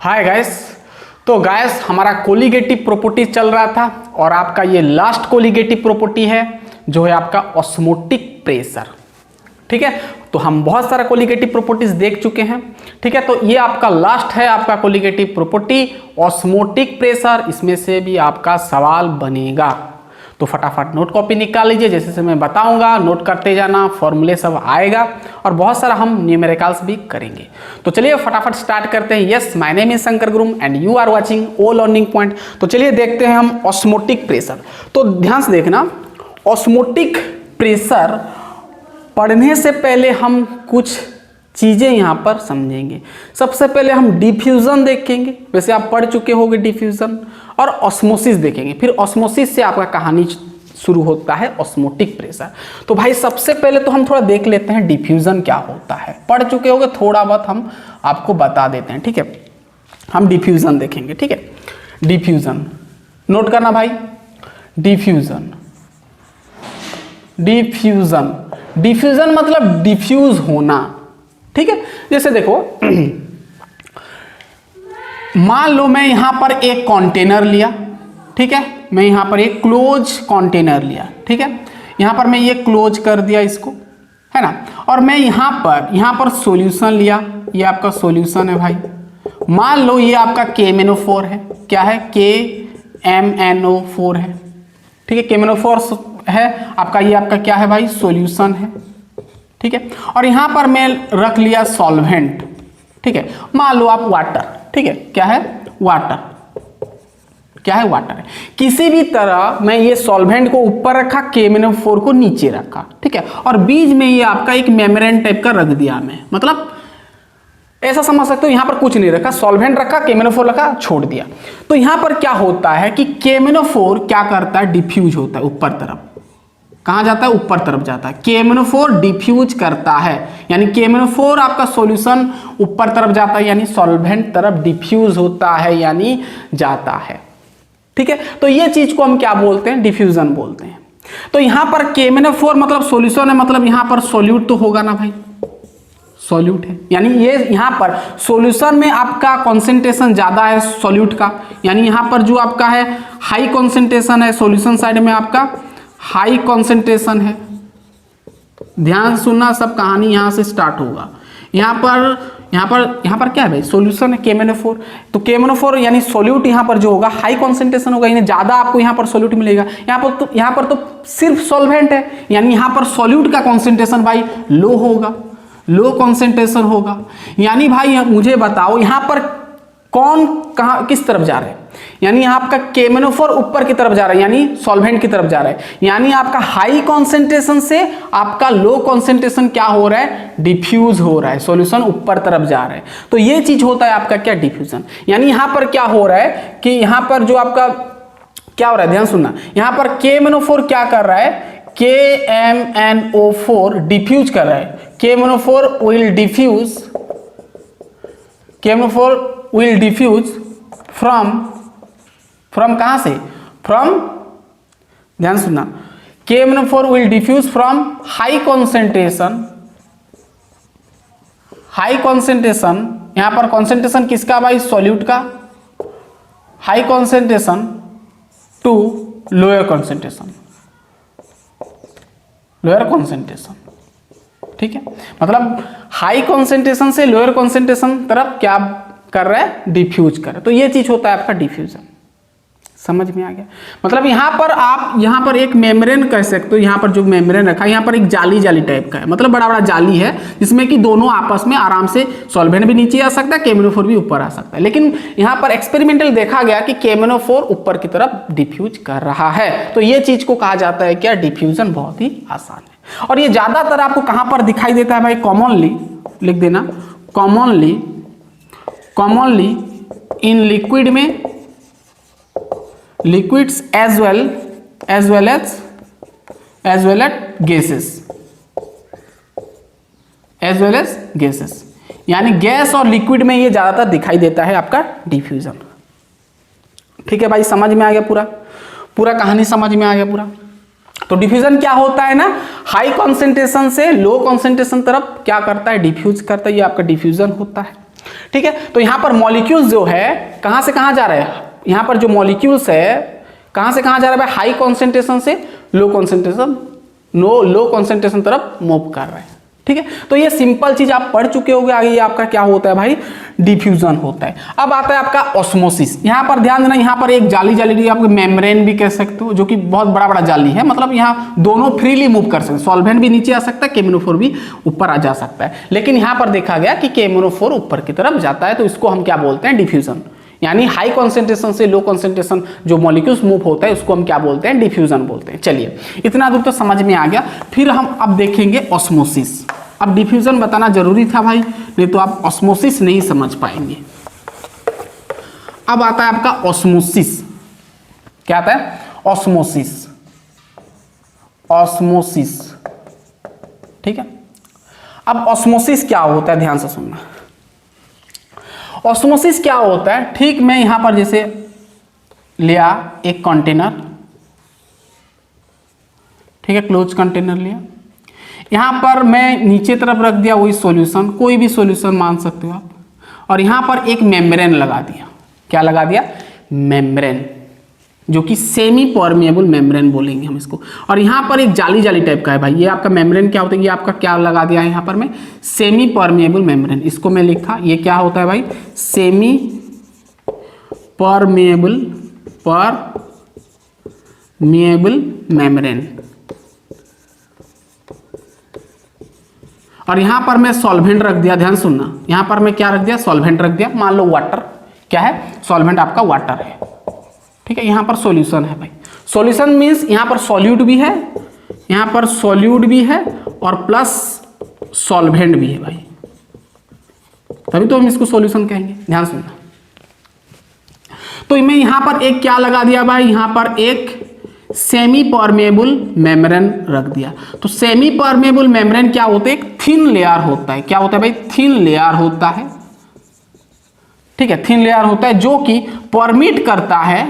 Hi guys. तो guys हमारा colligative property चल रहा था और आपका ये लास्ट कोलिगेटिव प्रॉपर्टी है जो है आपका ऑस्मोटिक प्रेशर। ठीक है, तो हम बहुत सारा कोलिगेटिव प्रॉपर्टीज देख चुके हैं। ठीक है, तो ये आपका लास्ट है आपका कोलिगेटिव प्रॉपर्टी ऑस्मोटिक प्रेशर। इसमें से भी आपका सवाल बनेगा, तो फटाफट नोट कॉपी निकाल लीजिए। जैसे से मैं बताऊंगा नोट करते जाना, फॉर्मूले सब आएगा और बहुत सारा हम न्यूमेरिकल्स भी करेंगे। तो चलिए फटाफट स्टार्ट करते हैं। Yes, my name is Shankar Gurum and you are watching O learning point. तो चलिए देखते हैं हम ऑस्मोटिक प्रेशर। तो ध्यान से देखना, ऑस्मोटिक प्रेशर पढ़ने से पहले हम कुछ चीज़ें यहाँ पर समझेंगे। सबसे पहले हम डिफ्यूज़न देखेंगे, वैसे आप पढ़ चुके होंगे डिफ्यूज़न, और ऑस्मोसिस देखेंगे। फिर ऑस्मोसिस से आपका कहानी शुरू होता है ऑस्मोटिक प्रेशर। तो भाई सबसे पहले तो हम थोड़ा देख लेते हैं डिफ्यूज़न क्या होता है। पढ़ चुके होंगे, थोड़ा बहुत हम आपको बता देते हैं। ठीक है, हम डिफ्यूज़न देखेंगे। ठीक है, डिफ्यूज़न नोट करना भाई। डिफ्यूज़न, डिफ्यूज़न, डिफ्यूज़न मतलब डिफ्यूज होना। ठीक है, जैसे देखो मान लो मैं यहां पर एक कंटेनर लिया। ठीक है, मैं यहां पर एक क्लोज कंटेनर लिया। ठीक है, यहां पर मैं ये क्लोज कर दिया इसको, है ना। और मैं यहां पर सॉल्यूशन लिया। ये आपका सॉल्यूशन है भाई। मान लो ये आपका KMnO4 है। क्या है? KMnO4 है। ठीक है, KMnO4 है आपका। ये आपका क्या है भाई? सॉल्यूशन है। ठीक है, और यहां पर मैं रख लिया सॉल्वेंट। ठीक है, मान लो आप वाटर। ठीक है, क्या है? वाटर। क्या है? वाटर है। किसी भी तरह मैं ये सॉल्वेंट को ऊपर रखा, KMnO4 को नीचे रखा। ठीक है, और बीच में ये आपका एक मेम्ब्रेन टाइप का रख दिया मैं, मतलब ऐसा समझ सकते हो। यहां पर कुछ नहीं रखा, सॉल्वेंट रखा, KMnO4 रखा, छोड़ दिया। तो यहां पर क्या होता है कि KMnO4 क्या करता है? डिफ्यूज होता है ऊपर तरफ। कहां जाता है? ऊपर तरफ जाता है। KMnO4 डिफ्यूज करता है, यानी KMnO4 आपका सॉल्यूशन ऊपर तरफ जाता है, यानी सॉल्वेंट तरफ डिफ्यूज होता है, यानी जाता है। ठीक है, तो ये चीज को हम क्या बोलते हैं? डिफ्यूजन बोलते हैं। तो यहां पर KMnO4 मतलब सॉल्यूशन है, मतलब यहां पर सॉल्यूट तो होगा ना भाई, सॉल्यूट है। यानी ये यहां पर सॉल्यूशन में आपका कॉन्सेंट्रेशन ज्यादा है सॉल्यूट का, यानी यहां पर जो आपका है हाई कॉन्सेंट्रेशन है। सॉल्यूशन साइड में आपका हाई कॉन्सेंट्रेशन है। ध्यान सुनना, सब कहानी यहां से स्टार्ट होगा। यहां पर क्या है भाई? सॉल्यूशन है KMnO4। तो KMnO4 यानी सॉल्यूट यहां पर जो होगा हाई कॉन्सेंट्रेशन होगा, यानी ज्यादा आपको यहां पर सॉल्यूट मिलेगा। यहां पर तो सिर्फ सॉल्वेंट है, यानी यहां पर सॉल्यूट का कॉन्सेंट्रेशन भाई लो होगा, लो कॉन्सेंट्रेशन होगा। यानी भाई मुझे बताओ यहां पर कौन कहां किस तरफ जा रहे हैं? यानी आपका KMnO4 ऊपर की तरफ जा रहा है, यानी सॉल्वेंट की तरफ जा रहा है। यानी आपका हाई कॉन्सेंट्रेशन से आपका लो कॉन्सेंट्रेशन क्या हो रहा है? डिफ्यूज हो रहा है, सॉल्यूशन ऊपर तरफ जा रहा है। तो ये चीज होता है आपका क्या? डिफ्यूजन। यानी यहां पर क्या हो रहा है कि यहां पर जो आपका क्या हो रहा है, ध्यान सुनना। यहां पर KMnO4 क्या कर रहा है? KMnO4 डिफ्यूज कर रहा है। KMnO4 will diffuse from कहां से? फ्रॉम, ध्यान सुनना, KMnO4 will diffuse from high concentration. High concentration, यहां पर कॉन्सेंट्रेशन किसका भाई? सॉल्यूट का। High concentration to lower concentration, lower concentration. ठीक है, मतलब हाई कॉन्सेंट्रेशन से लोअर कॉन्सेंट्रेशन तरफ क्या कर रहा है? डिफ्यूज कर रहा है। तो ये चीज होता है आपका डिफ्यूजन। समझ में आ गया? मतलब यहां पर आप यहां पर एक मेम्ब्रेन कह सकते हो। यहां पर जो मेम्ब्रेन रखा है, यहां पर एक जाली टाइप का है, मतलब बड़ा बड़ा जाली है, जिसमें कि दोनों आपस में आराम से सॉल्वेंट भी नीचे आ सकता है, KMnO4 भी ऊपर आ सकता है। लेकिन यहां पर एक्सपेरिमेंटल देखा गया कि KMnO4 ऊपर की तरफ डिफ्यूज कर रहा है। तो ये चीज को कहा जाता है क्या? डिफ्यूजन। बहुत ही आसान है। और ये ज्यादातर आपको कहां पर दिखाई देता है भाई? कॉमनली लिख देना, कॉमनली इन लिक्विड में, liquids as well as gases, यानी गैस और लिक्विड में ये ज्यादातर दिखाई देता है आपका डिफ्यूजन। ठीक है भाई, समझ में आ गया? पूरा कहानी समझ में आ गया पूरा? तो डिफ्यूजन क्या होता है ना, हाई कॉन्सेंट्रेशन से लो कॉन्सेंट्रेशन तरफ क्या करता है, डिफ्यूज करता है, ये आपका डिफ्यूजन होता है। ठीक है। तो यहाँ पर मॉलिक्यूल्स जो है कहाँ से कहाँ जा रहे हैं, यहाँ पर जो मॉलिक्यूल्स है कहाँ से कहाँ जा रहा है, हाई कॉन्सेंट्रेशन से लो कॉन्सेंट्रेशन लो कॉन्सेंट्रेशन तरफ मूव कर रहे हैं, ठीक है। तो ये सिंपल चीज आप पढ़ चुके होंगे। आगे ये आपका क्या होता है भाई, डिफ्यूजन होता है। अब आता है आपका ऑस्मोसिस। यहाँ पर ध्यान देना, यहाँ पर एक जाली जाली आप मेम्ब्रेन भी कह सकते हो, जो कि बहुत बड़ा बड़ा जाली है, मतलब यहाँ दोनों फ्रीली मूव कर सकते हैं। सॉल्वेंट भी नीचे आ सकता है, केमिनोफोर भी ऊपर आ जा सकता है, लेकिन यहाँ पर देखा गया कि केमिनोफोर ऊपर की तरफ जाता है, तो इसको हम क्या बोलते हैं, डिफ्यूजन। यानी हाई कॉन्सेंट्रेशन से लो कॉन्सेंट्रेशन जो मॉलिक्यूल्स मूव होता है उसको हम क्या बोलते हैं, डिफ्यूजन बोलते हैं। चलिए इतना दूर तो समझ में आ गया। फिर हम अब देखेंगे ऑस्मोसिस। अब डिफ्यूजन बताना जरूरी था भाई, नहीं तो आप ऑस्मोसिस नहीं समझ पाएंगे। अब आता है आपका ऑस्मोसिस। क्या आता है, ऑस्मोसिस। ऑस्मोसिस, ठीक है। अब ऑस्मोसिस क्या होता है, ध्यान से सुनना। ऑस्मोसिस क्या होता है, ठीक मैं यहां पर जैसे लिया एक कंटेनर, ठीक है, क्लोज कंटेनर लिया, यहां पर मैं नीचे तरफ रख दिया वही सॉल्यूशन, कोई भी सॉल्यूशन मान सकते हो आप, और यहां पर एक मेम्ब्रेन लगा दिया। क्या लगा दिया, मेम्ब्रेन, जो कि सेमी परमेबल मेम्ब्रेन बोलेंगे हम इसको। और यहाँ पर एक जाली जाली टाइप का है भाई, ये आपका मेम्ब्रेन क्या होता है, ये आपका क्या लगा दिया है यहाँ पर मैं, सेमी परमेबल मेम्ब्रेन। इसको मैं लिखा, ये क्या होता है भाई, सेमी परमेबल मेम्ब्रेन। और यहाँ पर मैं सॉल्वेंट रख दिया, ध्यान सुनना, यहाँ पर मैं क्या रख दिया, सॉल्वेंट रख दिया। मान लो वाटर, क्या है, सॉल्वेंट आपका वाटर है, ठीक है। यहाँ पर सॉल्यूशन है भाई। सॉल्यूशन मींस यहाँ पर सॉल्यूट भी है, यहाँ पर सॉल्यूट भी है और प्लस सॉल्वेंट भी है भाई, तभी तो हम इसको सॉल्यूशन कहेंगे। ध्यान सुनना, तो मैं यहाँ पर एक क्या लगा दिया भाई, यहाँ पर एक सेमी परमेबल मेम्ब्रेन रख दिया। तो सेमी परमेबल मेम्ब्रेन क्या होता है, एक थिन लेयर होता है। क्या होता है भाई, थिन लेयर होता है, ठीक है, थिन लेयर होता है, जो कि परमिट करता है,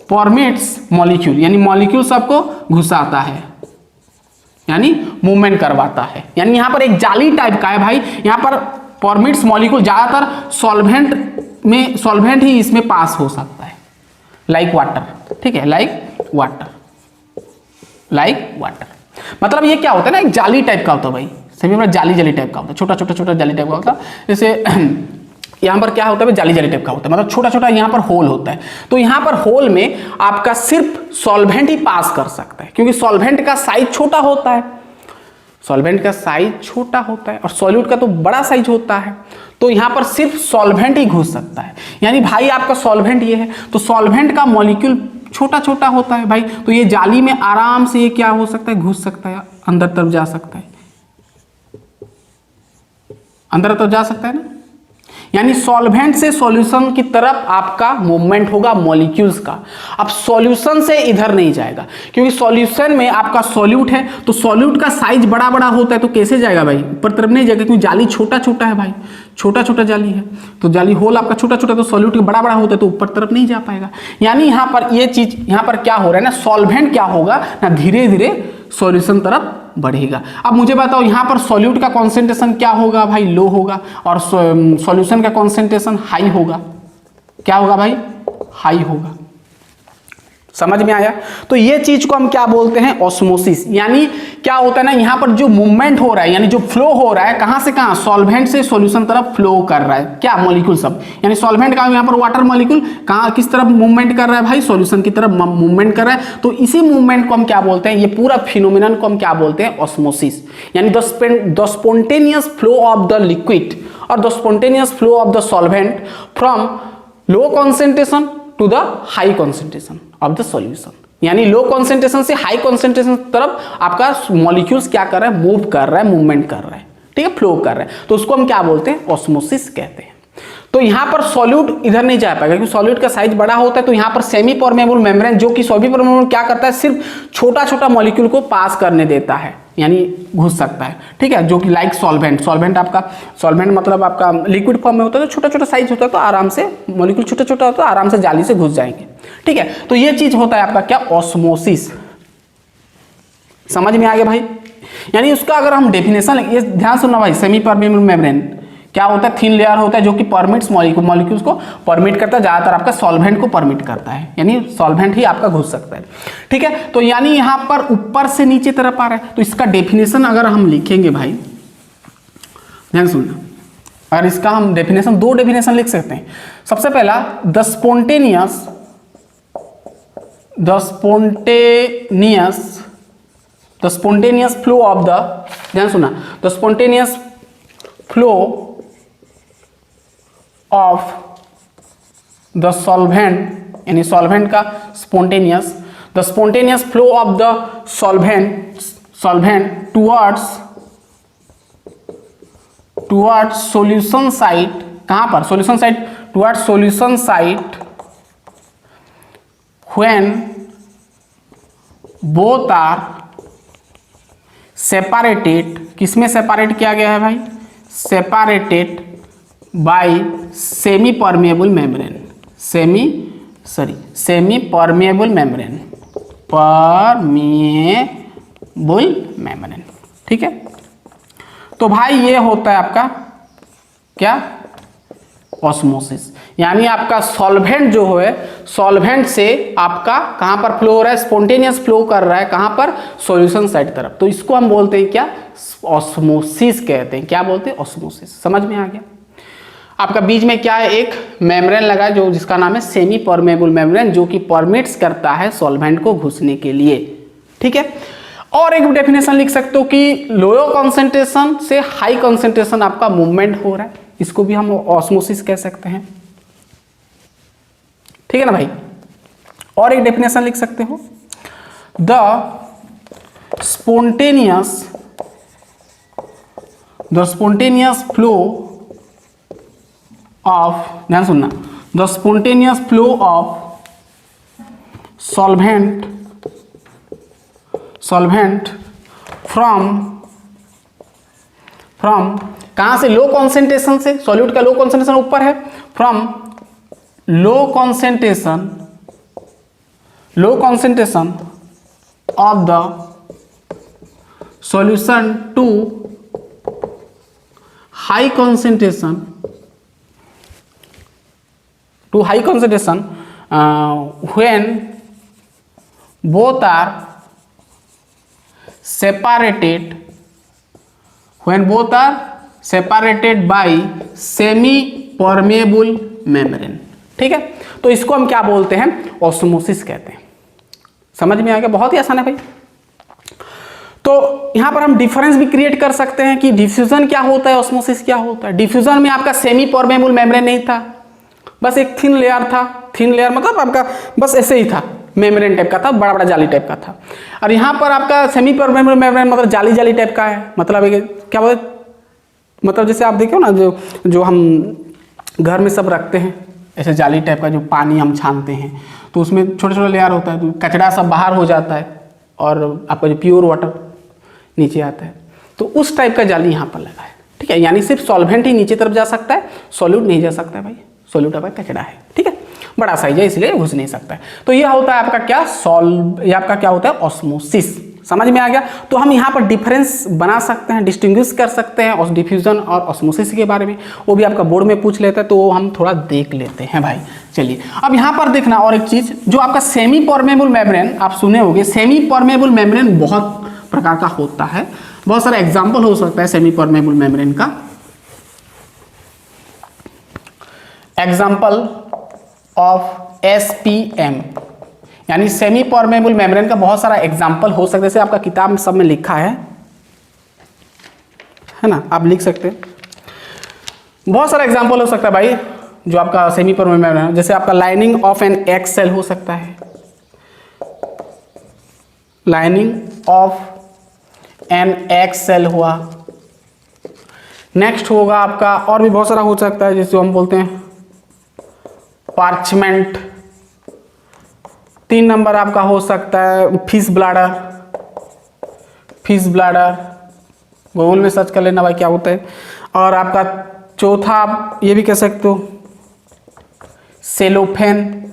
परमिट्स मॉलिक्यूल, यानी मॉलिक्यूल सबको घुसाता है, यानी मूवमेंट करवाता है। यानी यहां पर एक जाली टाइप का है भाई, यहां पर परमिट्स मॉलिक्यूल, ज्यादातर सॉल्वेंट में, सॉल्वेंट ही इसमें पास हो सकता है, लाइक वाटर, ठीक है, लाइक वाटर। मतलब ये क्या होता है ना, एक जाली टाइप का होता है भाई, सभी में जाली टाइप का होता है, छोटा जाली टाइप का होता है। जैसे यहाँ पर क्या होता है, जाली टाइप का होता है, मतलब छोटा छोटा यहाँ पर होल होता है। तो यहाँ पर होल में आपका सिर्फ सॉल्वेंट ही पास कर सकता है, क्योंकि सॉल्वेंट का साइज छोटा होता है, सॉल्वेंट का साइज छोटा होता है और सॉल्यूट का तो बड़ा साइज होता है। तो यहाँ पर सिर्फ सॉल्वेंट ही घुस सकता है। यानी भाई आपका सॉल्वेंट ये है, तो सॉल्वेंट का मॉलिक्यूल छोटा छोटा होता है भाई, तो ये जाली में आराम से ये क्या हो सकता है, घुस सकता है, अंदर तरफ जा सकता है, अंदर तरफ जा सकता है ना। यानी सॉल्वेंट से सॉल्यूशन की तरफ आपका मूवमेंट होगा मॉलिक्यूल्स का। अब सॉल्यूशन से इधर नहीं जाएगा, क्योंकि सॉल्यूशन में आपका सॉल्यूट है, तो सॉल्यूट का साइज बड़ा बड़ा होता है, तो कैसे जाएगा भाई, ऊपर तरफ नहीं जाएगा, क्योंकि जाली छोटा छोटा है भाई, छोटा छोटा जाली है, तो जाली होल आपका छोटा छोटा, तो सॉल्यूट बड़ा बड़ा होता है, तो ऊपर तरफ नहीं जा पाएगा। यानी यहाँ पर ये चीज, यहाँ पर क्या हो रहा है ना, सॉल्वेंट क्या होगा ना, धीरे धीरे सॉल्यूशन तरफ बढ़ेगा। अब मुझे बताओ, यहाँ पर सॉल्यूट का कॉन्सेंट्रेशन क्या होगा भाई, लो होगा, और सॉल्यूशन का कॉन्सेंट्रेशन हाई होगा। क्या होगा भाई, हाई होगा। समझ में आया। तो ये चीज को हम क्या बोलते हैं, ऑस्मोसिस। यानी क्या होता है ना, यहाँ पर जो मूवमेंट हो रहा है, यानी जो फ्लो हो रहा है, कहां से कहां, सॉल्वेंट से सॉल्यूशन तरफ फ्लो कर रहा है, क्या मॉलिक्यूल सब, यानी सॉल्वेंट का यहाँ पर वाटर मॉलिक्यूल कहां किस तरफ मूवमेंट कर रहा है भाई, सॉल्यूशन की तरफ मूवमेंट कर रहा है। तो इसी मूवमेंट को हम क्या बोलते हैं, ये पूरा फिनोमिनन को हम क्या बोलते हैं, ऑस्मोसिस। यानी the spontaneous flow of the liquid और the spontaneous flow of the solvent from low concentration to the high concentration of the solution. यानी लो कॉन्सेंट्रेशन से हाई कॉन्सेंट्रेशन तरफ आपका मॉलिक्यूल्स क्या कर रहा है, मूव कर रहा है, मूवमेंट कर रहा है, ठीक है, फ्लो कर रहा है, तो उसको हम क्या बोलते हैं, ऑस्मोसिस कहते हैं। तो यहाँ पर सॉल्यूट इधर नहीं जा पाएगा, क्योंकि सॉल्यूट का साइज बड़ा होता है। तो यहाँ पर सेमी परमेबल मेम्ब्रेन, जो कि सेमी परमेबल क्या करता है, सिर्फ छोटा छोटा मॉलिक्यूल को पास करने देता है, यानी घुस सकता है, ठीक है, जो कि लाइक सॉल्वेंट, सॉल्वेंट आपका, सॉल्वेंट मतलब आपका लिक्विड फॉर्म में होता है, तो छोटा छोटा साइज होता है, तो आराम से मॉलिक्यूल छोटा छोटा होता है, आराम से जाली से घुस जाएंगे, ठीक है। तो ये चीज होता है आपका क्या, ऑस्मोसिस। समझ में आ गया भाई। यानी उसका अगर हम डेफिनेशन, ये ध्यान सुनना भाई, सेमी परमेबल मेम्ब्रेन क्या होता है, थिन लेयर होता है जो कि परमिट्स मॉलिक्यूल्स को परमिट करता है, ज़्यादातर आपका सॉल्वेंट को परमिट करता है, यानी सॉल्वेंट ही आपका घुस सकता है। ठीक है, तो यानी यहाँ पर ऊपर से नीचे तरफ आ रहा है, तो इसका डेफिनेशन अगर हम लिखेंगे भाई, ध्यान सुनना, अगर इसका हम डेफिनेशन, दो डेफिनेशन लिख सकते हैं। सबसे पहला, the spontaneous flow of the, ध्यान सुना, the spontaneous flow of the solvent, यानी सॉल्वेंट का spontaneous, the spontaneous flow of the solvent towards solution site, कहाँ पर solution site, towards solution site when both are separated, किसमें separate किया गया है भाई, separated by semi permeable membrane, semi permeable membrane. ठीक है, तो भाई ये होता है आपका क्या, ऑस्मोसिस, यानी आपका सॉल्वेंट जो है, सॉल्वेंट से आपका कहां पर फ्लो हो रहा है, स्पॉन्टेनियस फ्लो कर रहा है, कहां पर, सॉल्यूशन साइड तरफ, तो इसको हम बोलते हैं क्या, ऑस्मोसिस कहते हैं। क्या बोलते हैं, ऑस्मोसिस। समझ में आ गया। आपका बीच में क्या है, एक मेम्ब्रेन लगा है जो जिसका नाम है सेमी परमेबल मेम्ब्रेन, जो कि परमिट्स करता है सॉल्वेंट को घुसने के लिए। ठीक है, और एक डेफिनेशन लिख सकते हो कि लोअर कॉन्सेंट्रेशन से हाई कॉन्सेंट्रेशन आपका मूवमेंट हो रहा है, इसको भी हम ऑस्मोसिस कह सकते हैं। ठीक है ना भाई। और एक डेफिनेशन लिख सकते हो, द स्पॉन्टेनियस फ्लो ऑफ, ध्यान सुनना, the spontaneous flow of solvent from कहां से, लो कॉन्सेंट्रेशन से, सॉल्यूट का लो कॉन्सेंट्रेशन ऊपर है, from low concentration of the solution to high concentration when both are separated by semi permeable membrane। ठीक है, तो इसको हम क्या बोलते हैं, ऑस्मोसिस कहते हैं। समझ में आ गया, बहुत ही आसान है भाई। तो यहां पर हम डिफरेंस भी क्रिएट कर सकते हैं कि डिफ्यूजन क्या होता है, ऑस्मोसिस क्या होता है। डिफ्यूजन में आपका सेमी परमेबल मेम्ब्रेन नहीं था, बस एक थिन लेयर था, थिन लेयर मतलब आपका बस ऐसे ही था, मेम्ब्रेन टाइप का था, बड़ा बड़ा जाली टाइप का था। और यहाँ पर आपका सेमी परमेबल मेम्ब्रेन मतलब जाली जाली टाइप का है, मतलब क्या बोलते, मतलब जैसे आप देखो ना, जो हम घर में सब रखते हैं ऐसे जाली टाइप का, जो पानी हम छानते हैं तो उसमें छोटे छोटे लेयर होता है, तो कचरा सब बाहर हो जाता है और आपका जो प्योर वाटर नीचे आता है, तो उस टाइप का जाली यहाँ पर लगा है। ठीक है, यानी सिर्फ सॉल्वेंट ही नीचे तरफ जा सकता है, सॉल्यूट नहीं जा सकता है भाई, सॉल्यूट आपका कचरा है। ठीक है, बड़ा साइज है इसलिए घुस नहीं सकता है। तो यह होता है आपका क्या, ये आपका क्या होता है, ऑस्मोसिस। समझ में आ गया। तो हम यहाँ पर डिफरेंस बना सकते हैं, डिस्टिंग्विश कर सकते हैं और डिफ्यूजन और ऑस्मोसिस के बारे में, वो भी आपका बोर्ड में पूछ लेता है, तो वो हम थोड़ा देख लेते हैं भाई। चलिए अब यहाँ पर देखना और एक चीज, जो आपका सेमी परमेबल मेम्ब्रेन आप सुने होंगे, सेमी परमेबल मेम्ब्रेन बहुत प्रकार का होता है, बहुत सारा एग्जाम्पल हो सकता है सेमी परमेबल मेम्ब्रेन का। एग्जाम्पल ऑफ SPM, यानी सेमी परमेबल मेम्ब्रेन का बहुत सारा एग्जाम्पल हो सकता है, जैसे आपका किताब में सब में लिखा है ना, आप लिख सकते हैं। बहुत सारा एग्जाम्पल हो सकता है भाई जो आपका सेमी परमेबल मेम्ब्रेन, जैसे आपका lining of an egg cell हो सकता है, lining of an egg cell हुआ। नेक्स्ट होगा आपका, और भी बहुत सारा हो सकता है, जिसको हम बोलते हैं पार्चमेंट। 3 नंबर आपका हो सकता है फिश ब्लाडर, गूगल में सर्च कर लेना भाई क्या होता है। और आपका चौथा आप ये भी कह सकते हो सेलोफेन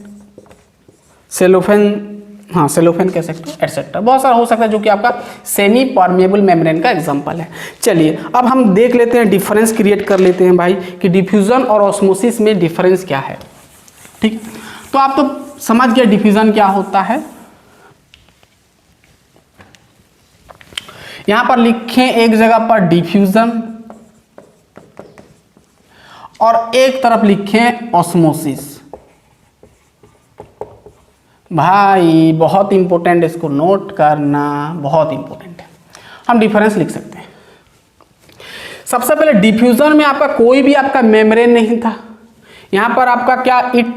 हाँ सेलोफेन कह सकते हो एटसेट्रा, बहुत सारा हो सकता है जो कि आपका सेमी परमेबल मेम्ब्रेन का एग्जांपल है। चलिए अब हम देख लेते हैं, डिफरेंस क्रिएट कर लेते हैं भाई कि डिफ्यूजन और ऑस्मोसिस में डिफरेंस क्या है। ठीक, तो आप तो समझ गए डिफ्यूजन क्या होता है। यहां पर लिखें एक जगह पर डिफ्यूजन और एक तरफ लिखें ऑस्मोसिस। भाई बहुत इंपॉर्टेंट, इसको नोट करना बहुत इंपॉर्टेंट है। हम डिफरेंस लिख सकते हैं। सबसे पहले डिफ्यूजन में आपका कोई भी आपका मेम्ब्रेन नहीं था। यहां पर आपका क्या it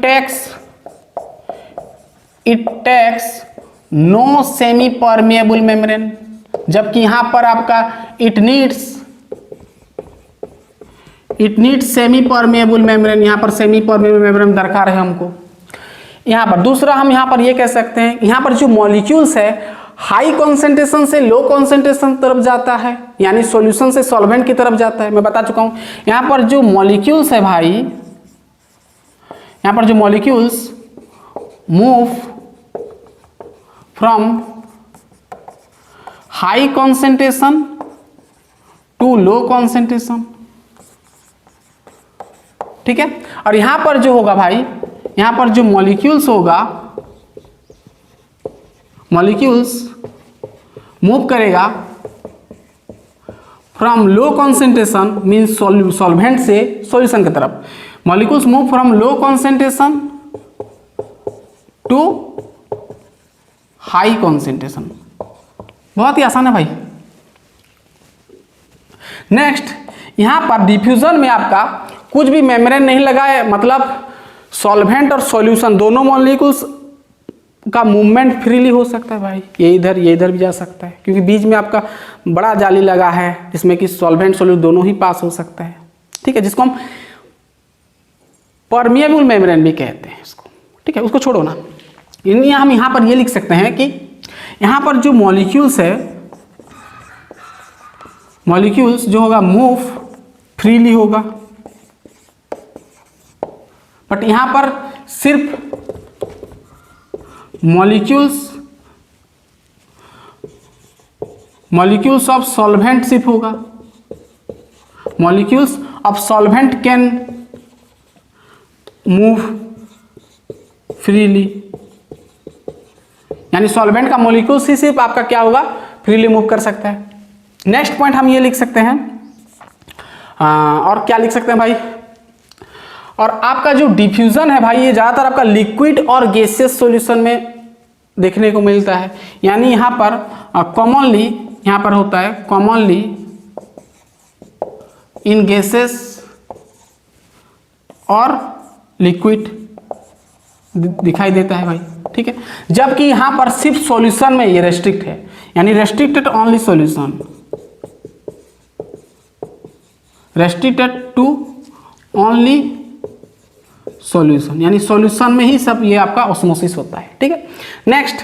takes no semi permeable membrane, जबकि यहां पर आपका it needs semi permeable membrane. यहां पर सेमी परमेबल मेम्ब्रेन दरकार है हमको। यहां पर दूसरा हम यहां पर ये कह सकते हैं, यहां पर जो मॉलिक्यूल्स है हाई कॉन्सेंट्रेशन से लो कॉन्सेंट्रेशन तरफ जाता है, यानी सॉल्यूशन से सॉल्वेंट की तरफ जाता है। मैं बता चुका हूं यहां पर जो मॉलिक्यूल्स है भाई, यहां पर जो molecules move from high concentration to low concentration. ठीक है, और यहां पर जो होगा भाई, यहां पर जो मॉलिक्यूल्स होगा, मॉलिक्यूल्स मूव करेगा from low concentration means solvent से सॉल्यूशन की तरफ। Molecules move from low concentration to high concentration. बहुत ही आसान है भाई। नेक्स्ट, यहां पर डिफ्यूजन में आपका कुछ भी मेम्ब्रेन नहीं लगा है, मतलब सॉल्वेंट और सॉल्यूशन दोनों मॉलिक्यूल्स का मूवमेंट फ्रीली हो सकता है भाई। ये इधर भी जा सकता है, क्योंकि बीच में आपका बड़ा जाली लगा है जिसमें कि सॉल्वेंट सॉल्यूट दोनों ही पास हो सकता है। ठीक है, जिसको हम परमिएबल मेम्ब्रेन भी कहते हैं इसको। ठीक है, उसको छोड़ो ना। हम यहां पर ये लिख सकते हैं कि यहां पर जो मॉलिक्यूल्स है, मॉलिक्यूल्स जो होगा मूव फ्रीली होगा, बट यहां पर सिर्फ मॉलिक्यूल्स ऑफ सॉल्वेंट सिर्फ होगा। Molecules of solvent can move freely, यानी सॉल्वेंट का मॉलिक्यूल्स ही सिर्फ आपका क्या होगा, फ्रीली मूव कर सकता है। नेक्स्ट पॉइंट हम ये लिख सकते हैं, और क्या लिख सकते हैं भाई, और आपका जो डिफ्यूजन है भाई ये ज़्यादातर आपका लिक्विड और गैसियस सॉल्यूशन में देखने को मिलता है। यानी यहाँ पर कॉमनली यहाँ पर होता है कॉमनली इन गैसेस और लिक्विड दिखाई देता है भाई। ठीक है, जबकि यहाँ पर सिर्फ सॉल्यूशन में ये रेस्ट्रिक्ट है, यानी restricted only solution, restricted to only solution, यानी सॉल्यूशन में ही सब ये आपका ऑस्मोसिस होता है। ठीक है, नेक्स्ट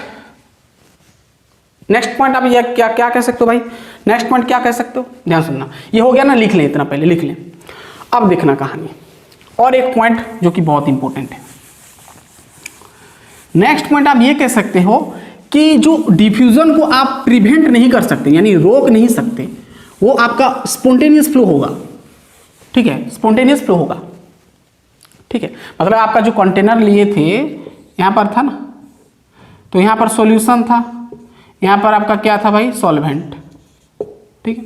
पॉइंट आप ये क्या कह सकते हो भाई, नेक्स्ट पॉइंट क्या कह सकते हो, ध्यान सुनना। ये हो गया ना, लिख लें, इतना पहले लिख लें। अब देखना कहानी, और एक पॉइंट जो कि बहुत इंपॉर्टेंट है। नेक्स्ट पॉइंट आप ये कह सकते हो कि जो डिफ्यूजन को आप प्रिवेंट नहीं कर सकते, यानी रोक नहीं सकते, वो आपका स्पॉन्टेनियस फ्लो होगा। ठीक है, स्पॉन्टेनियस फ्लो होगा। ठीक है, मतलब आपका जो कंटेनर लिए थे यहां पर था ना, तो यहां पर सॉल्यूशन था, यहां पर आपका क्या था भाई, सॉल्वेंट। ठीक है,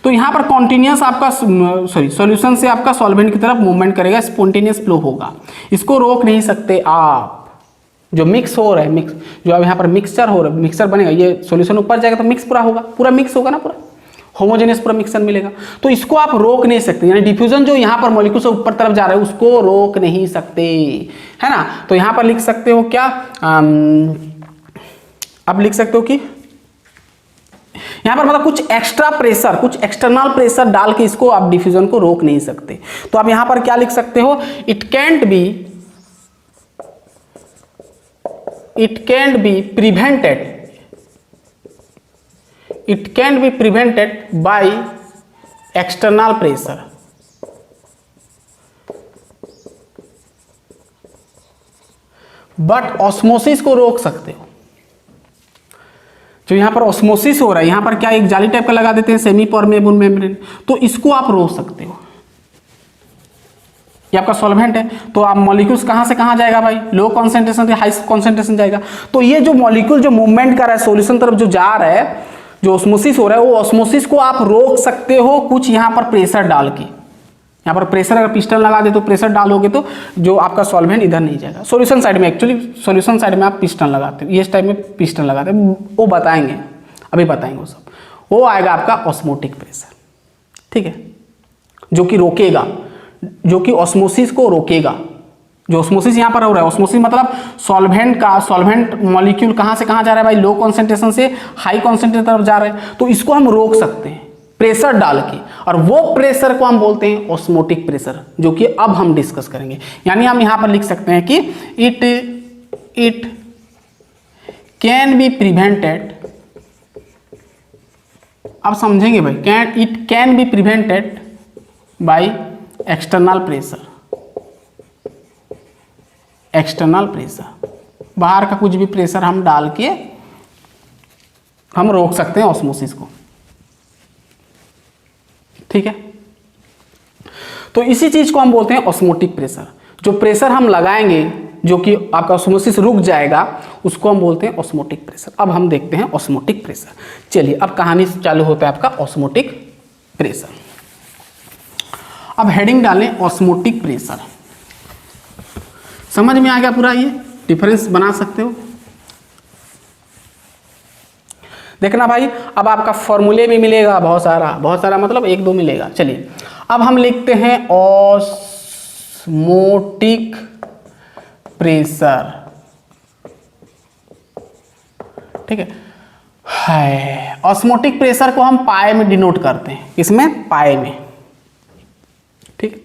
तो यहां पर कॉन्टिन्यूस आपका सॉल्यूशन से आपका सॉल्वेंट की तरफ मूवमेंट करेगा, स्पॉन्टेनियस फ्लो होगा। इसको रोक नहीं सकते आप। जो मिक्स हो रहा है, मिक्स जो अब यहाँ पर मिक्सचर हो रहा है, मिक्सचर बनेगा, ये सॉल्यूशन ऊपर जाएगा तो मिक्स पूरा होगा, पूरा मिक्स होगा ना, पूरा होमोजेनियस पूरा मिक्सचर मिलेगा। तो इसको आप रोक नहीं सकते, यानी डिफ्यूजन जो यहाँ पर मॉलिक्यूल से ऊपर तरफ जा रहा है उसको रोक नहीं सकते, है ना। तो यहाँ पर लिख सकते हो क्या, आप लिख सकते हो कि यहाँ पर मतलब कुछ एक्स्ट्रा प्रेशर, कुछ एक्सटर्नल प्रेशर डाल के इसको आप डिफ्यूजन को रोक नहीं सकते। तो आप यहाँ पर क्या लिख सकते हो, it cantt be prevented by external pressure. But osmosis को रोक सकते हो। जो यहाँ पर ऑस्मोसिस हो रहा है, यहाँ पर क्या एक जाली टाइप का लगा देते हैं सेमी परमेबल मेम्ब्रेन, तो इसको आप रोक सकते हो। ये आपका सॉल्वेंट है, तो आप मॉलिक्यूल्स कहाँ से कहाँ जाएगा भाई, लो कॉन्सेंट्रेशन से हाई कॉन्सेंट्रेशन जाएगा। तो ये जो मॉलिक्यूल जो मूवमेंट कर रहा है सॉल्यूशन तरफ जो जा रहा है, जो ऑस्मोसिस हो रहा है, वो ऑस्मोसिस को आप रोक सकते हो कुछ यहाँ पर प्रेशर डाल के। यहाँ पर प्रेशर अगर पिस्टन लगा दे तो प्रेशर डालोगे तो जो आपका सॉल्वेंट इधर नहीं जाएगा। सॉल्यूशन साइड में, एक्चुअली सॉल्यूशन साइड में आप पिस्टन लगाते हो, इस टाइप में पिस्टन लगाते हैं, वो बताएंगे, अभी बताएंगे वो सब। वो आएगा आपका ऑस्मोटिक प्रेशर, ठीक है, जो कि रोकेगा, जो कि ऑस्मोसिस को रोकेगा। जो ऑस्मोसिस यहाँ पर हो रहा है, ऑस्मोसिस मतलब सॉल्वेंट मॉलिक्यूल कहाँ से कहाँ जा रहा है भाई, लो कॉन्सेंट्रेशन से हाई कॉन्सेंट्रेशन तरफ जा रहा है, तो इसको हम रोक सकते हैं प्रेशर डाल के, और वो प्रेशर को हम बोलते हैं ऑस्मोटिक प्रेशर, जो कि अब हम डिस्कस करेंगे। यानी हम यहाँ पर लिख सकते हैं कि इट कैन बी प्रिवेंटेड, अब समझेंगे भाई, it can be prevented by external pressure. External pressure, बाहर का कुछ भी प्रेशर हम डाल के हम रोक सकते हैं ऑस्मोसिस को, ठीक है। तो इसी चीज को हम बोलते हैं ऑस्मोटिक प्रेशर। जो प्रेशर हम लगाएंगे जो कि आपका ऑस्मोसिस रुक जाएगा, उसको हम बोलते हैं ऑस्मोटिक प्रेशर। अब हम देखते हैं ऑस्मोटिक प्रेशर। चलिए अब कहानी चालू होता है आपका ऑस्मोटिक प्रेशर। अब हेडिंग डालें ऑस्मोटिक प्रेशर। समझ में आ गया पूरा, ये डिफरेंस बना सकते हो। देखना भाई, अब आपका फॉर्मूले भी मिलेगा बहुत सारा मतलब 1-2 मिलेगा। चलिए अब हम लिखते हैं ऑस्मोटिक प्रेशर, ठीक है। ऑस्मोटिक प्रेशर को हम पाए में डिनोट करते हैं, इसमें पाए में, ठीक है।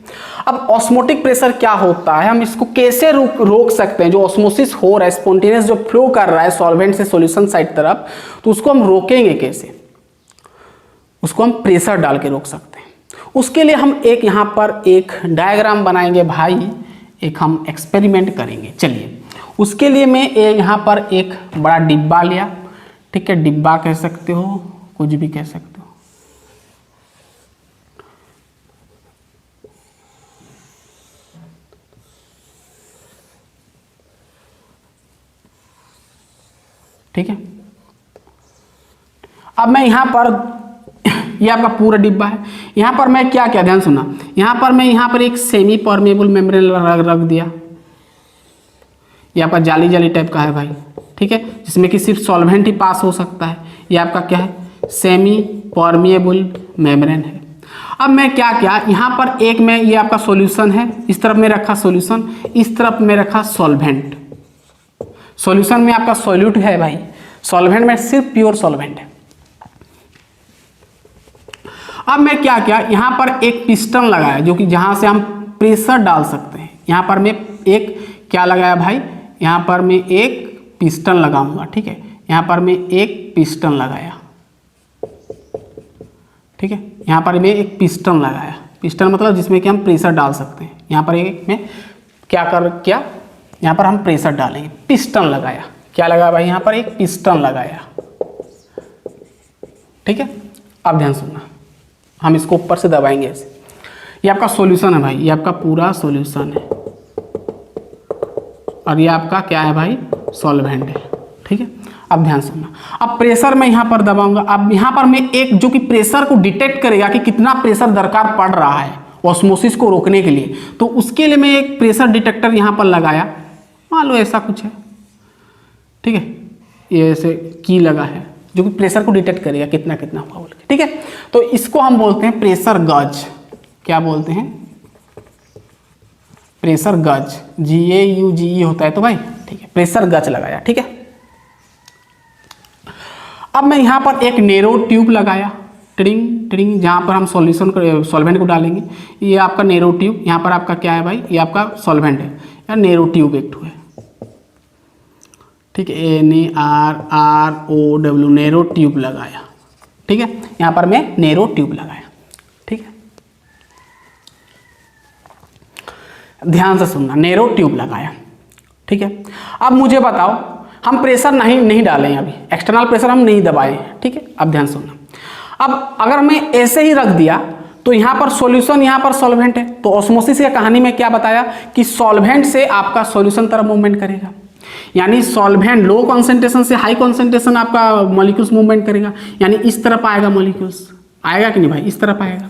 अब ऑस्मोटिक प्रेशर क्या होता है, हम इसको कैसे रोक सकते हैं। जो ऑस्मोसिस हो रहा है, स्पॉन्टेनियस जो फ्लो कर रहा है सॉल्वेंट से सॉल्यूशन साइड तरफ, तो उसको हम रोकेंगे कैसे, उसको हम प्रेशर डाल के रोक सकते हैं। उसके लिए हम एक यहाँ पर एक डायग्राम बनाएंगे भाई, एक हम एक्सपेरिमेंट करेंगे। चलिए उसके लिए मैं यहाँ पर एक बड़ा डिब्बा लिया, ठीक है, डिब्बा कह सकते हो, कुछ भी कह सकते हो, ठीक है। अब मैं यहाँ पर, ये आपका पूरा डिब्बा है, यहाँ पर मैं क्या क्या, ध्यान सुना, यहाँ पर मैं यहाँ पर एक सेमी परमेबल मेम्ब्रेन रख दिया, ये आपका जाली जाली टाइप का है भाई, ठीक है, जिसमें कि सिर्फ सॉल्वेंट ही पास हो सकता है। ये आपका क्या है, सेमी परमेबल मेम्ब्रेन है। अब मैं क्या क्या, यहाँ पर एक में ये आपका सॉल्यूशन है, इस तरफ में रखा सॉल्यूशन, इस तरफ में रखा सॉल्वेंट। सॉल्यूशन में आपका सॉल्यूट है भाई, सॉल्वेंट में सिर्फ प्योर सॉल्वेंट है। अब मैं क्या क्या, यहाँ पर एक पिस्टन लगाया, जो कि जहाँ से हम प्रेशर डाल सकते हैं। यहाँ पर मैं एक क्या लगाया भाई, यहाँ पर मैं एक पिस्टन लगाऊंगा, ठीक है, यहाँ पर मैं एक पिस्टन लगाया, ठीक है, यहाँ पर मैं एक पिस्टन लगाया। पिस्टन मतलब जिसमें कि हम प्रेशर डाल सकते हैं। यहाँ पर एक में क्या यहाँ पर हम प्रेशर डालेंगे, पिस्टन लगाया, क्या लगाया भाई, यहाँ पर एक पिस्टन लगाया, ठीक है। अब ध्यान सुनना, हम इसको ऊपर से दबाएंगे ऐसे। ये आपका सॉल्यूशन है भाई, ये आपका पूरा सॉल्यूशन है, और ये आपका क्या है भाई, सॉल्वेंट है, ठीक है। अब ध्यान सुनना, अब प्रेशर मैं यहाँ पर दबाऊंगा। अब यहाँ पर मैं एक जो कि प्रेशर को डिटेक्ट करेगा कि कितना प्रेशर दरकार पड़ रहा है ऑस्मोसिस को रोकने के लिए, तो उसके लिए मैं एक प्रेशर डिटेक्टर यहाँ पर लगाया, मान लो ऐसा कुछ है, ठीक है, ये ऐसे की लगा है जो कि प्रेशर को डिटेक्ट करेगा कितना कितना हुआ बोल के, ठीक है। तो इसको हम बोलते हैं प्रेशर गज। क्या बोलते हैं, प्रेशर गज, GAUGE होता है तो भाई, ठीक है, प्रेशर गज लगाया, ठीक है। अब मैं यहाँ पर एक नेरो ट्यूब लगाया, ट्रिंग ट्रिंग, जहाँ पर हम सॉल्वेंट को डालेंगे। ये आपका नेरो ट्यूब, यहाँ पर आपका क्या है भाई, ये आपका सॉल्वेंट है, या नेरो ट्यूब एक है, ठीक है, NERROW, नेरो ट्यूब लगाया, ठीक है। यहाँ पर मैं नेरो ट्यूब लगाया, ठीक है, ध्यान से सुनना, नेरो ट्यूब लगाया, ठीक है। अब मुझे बताओ हम प्रेशर नहीं डालें, अभी एक्सटर्नल प्रेशर हम नहीं दबाएं, ठीक है। अब ध्यान सुनना, अब अगर मैं ऐसे ही रख दिया तो यहाँ पर सॉल्यूशन, यहाँ पर सॉल्वेंट है, तो ऑस्मोसिस की कहानी में क्या बताया कि सॉल्वेंट से आपका सॉल्यूशन तरफ मूवमेंट करेगा, यानी सॉल्वेंट लो कॉन्सेंट्रेशन से हाई कॉन्सेंट्रेशन आपका मॉलिक्यूल्स मूवमेंट करेगा, यानी इस तरफ आएगा मॉलिक्यूल्स, आएगा कि नहीं भाई, इस तरफ आएगा।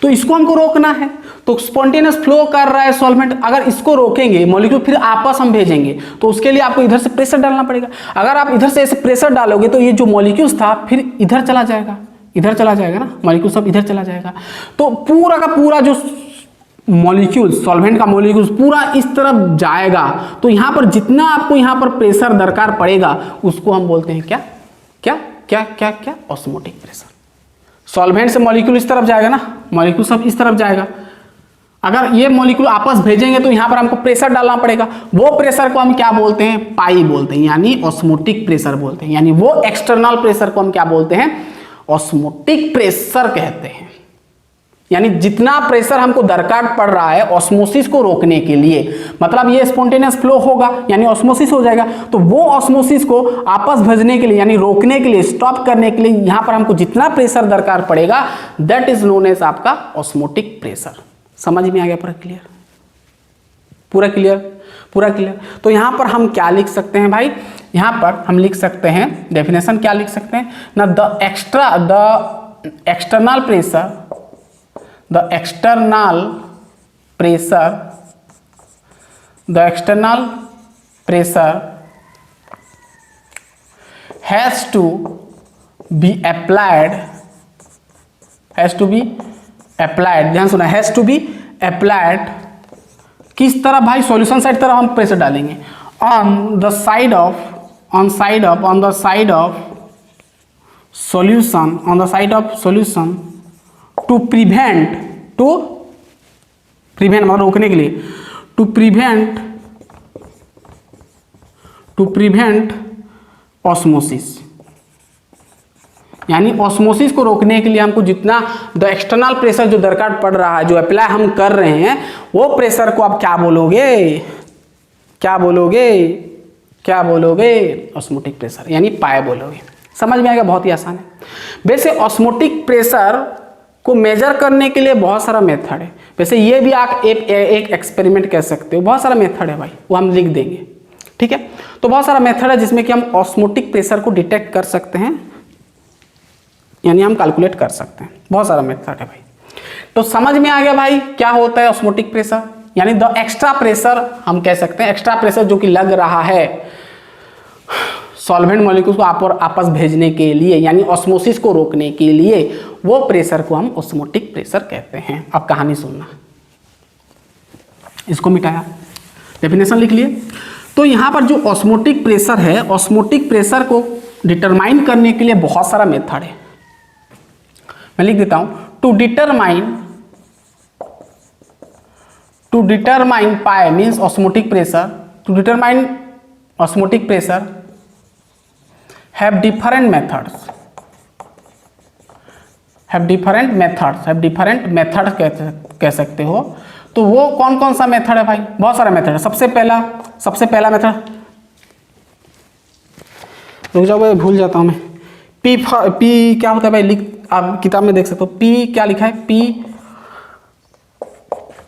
तो इसको हमको रोकना है, तो स्पॉन्टेनियस फ्लो कर रहा है सॉल्वेंट, अगर इसको रोकेंगे मॉलिक्यूल फिर आपस हम भेजेंगे, तो उसके लिए आपको इधर से प्रेशर डालना पड़ेगा। अगर आप इधर से ऐसे प्रेशर डालोगे तो ये जो मॉलिक्यूल्स था फिर इधर चला जाएगा, इधर चला जाएगा ना, मॉलिक्यूल सब इधर चला जाएगा, तो पूरा का पूरा जो मॉलिक्यूल सॉल्वेंट का मॉलिक्यूल पूरा इस तरफ जाएगा, तो यहाँ पर जितना आपको यहाँ पर प्रेशर दरकार पड़ेगा उसको हम बोलते हैं क्या क्या क्या क्या क्या ऑस्मोटिक प्रेशर। सॉल्वेंट से मॉलिक्यूल इस तरफ जाएगा ना, मॉलिक्यूल सब इस तरफ जाएगा, अगर ये मॉलिक्यूल आपस भेजेंगे तो यहाँ पर हमको प्रेशर डालना पड़ेगा, वो प्रेशर को हम क्या बोलते हैं, पाई बोलते हैं, यानी ऑस्मोटिक प्रेशर बोलते हैं, यानी वो एक्सटर्नल प्रेशर को हम क्या बोलते हैं, ऑस्मोटिक प्रेशर कहते हैं। यानी जितना प्रेशर हमको दरकार पड़ रहा है ऑस्मोसिस को रोकने के लिए, मतलब ये स्पॉन्टेनियस फ्लो होगा यानी ऑस्मोसिस हो जाएगा, तो वो ऑस्मोसिस को आपस भेजने के लिए यानी रोकने के लिए, स्टॉप करने के लिए यहाँ पर हमको जितना प्रेशर दरकार पड़ेगा दैट इज नोन एज आपका ऑस्मोटिक प्रेशर। समझ में आ गया पूरा क्लियर, पूरा क्लियर, पूरा क्लियर। तो यहाँ पर हम क्या लिख सकते हैं भाई, यहाँ पर हम लिख सकते हैं डेफिनेशन क्या लिख सकते हैं ना, the external pressure, the external pressure has to be applied, ध्यान सुना, has to be applied किस तरफ भाई, सॉल्यूशन साइड तरफ हम प्रेशर डालेंगे, on the side of solution to prevent मतलब रोकने के लिए, टू प्रिवेंट ऑस्मोसिस, यानी ऑस्मोसिस को रोकने के लिए हमको जितना द एक्सटर्नल प्रेशर जो दरकार पड़ रहा है, जो अप्लाई हम कर रहे हैं, वो प्रेशर को आप क्या बोलोगे, ऑस्मोटिक प्रेशर यानी पाए बोलोगे। समझ में आएगा, बहुत ही आसान है। वैसे ऑस्मोटिक प्रेशर को मेजर करने के लिए बहुत सारा मेथड है, वैसे ये भी आप एक एक्सपेरिमेंट कह सकते हो, बहुत सारा मेथड है भाई, वो हम लिख देंगे, ठीक है। तो बहुत सारा मेथड है जिसमें कि हम ऑस्मोटिक प्रेशर को डिटेक्ट कर सकते हैं, यानी हम कैलकुलेट कर सकते हैं, बहुत सारा मेथड है भाई। तो समझ में आ गया भाई क्या होता है ऑस्मोटिक प्रेशर, यानी द एक्स्ट्रा प्रेशर हम कह सकते हैं, एक्स्ट्रा प्रेशर जो कि लग रहा है सॉल्वेंट मॉलिक्यूल्स को आपस भेजने के लिए, यानी ऑस्मोसिस को रोकने के लिए, वो प्रेशर को हम ऑस्मोटिक प्रेशर कहते हैं। अब कहानी सुनना, इसको मिटाया, डेफिनेशन लिख लिए। तो यहाँ पर जो ऑस्मोटिक प्रेशर है, ऑस्मोटिक प्रेशर को डिटरमाइन करने के लिए बहुत सारा मेथड है, मैं लिख देता हूँ। To determine pi means osmotic pressure, to determine osmotic pressure have different methods कह सकते हो। तो वो कौन कौन सा मेथड है भाई, बहुत सारा मेथड है। सबसे पहला मेथड, रुक जाओ भाई भूल जाता हूँ मैं, पी क्या होता है भाई, आप किताब में देख सकते हो, पी क्या लिखा है,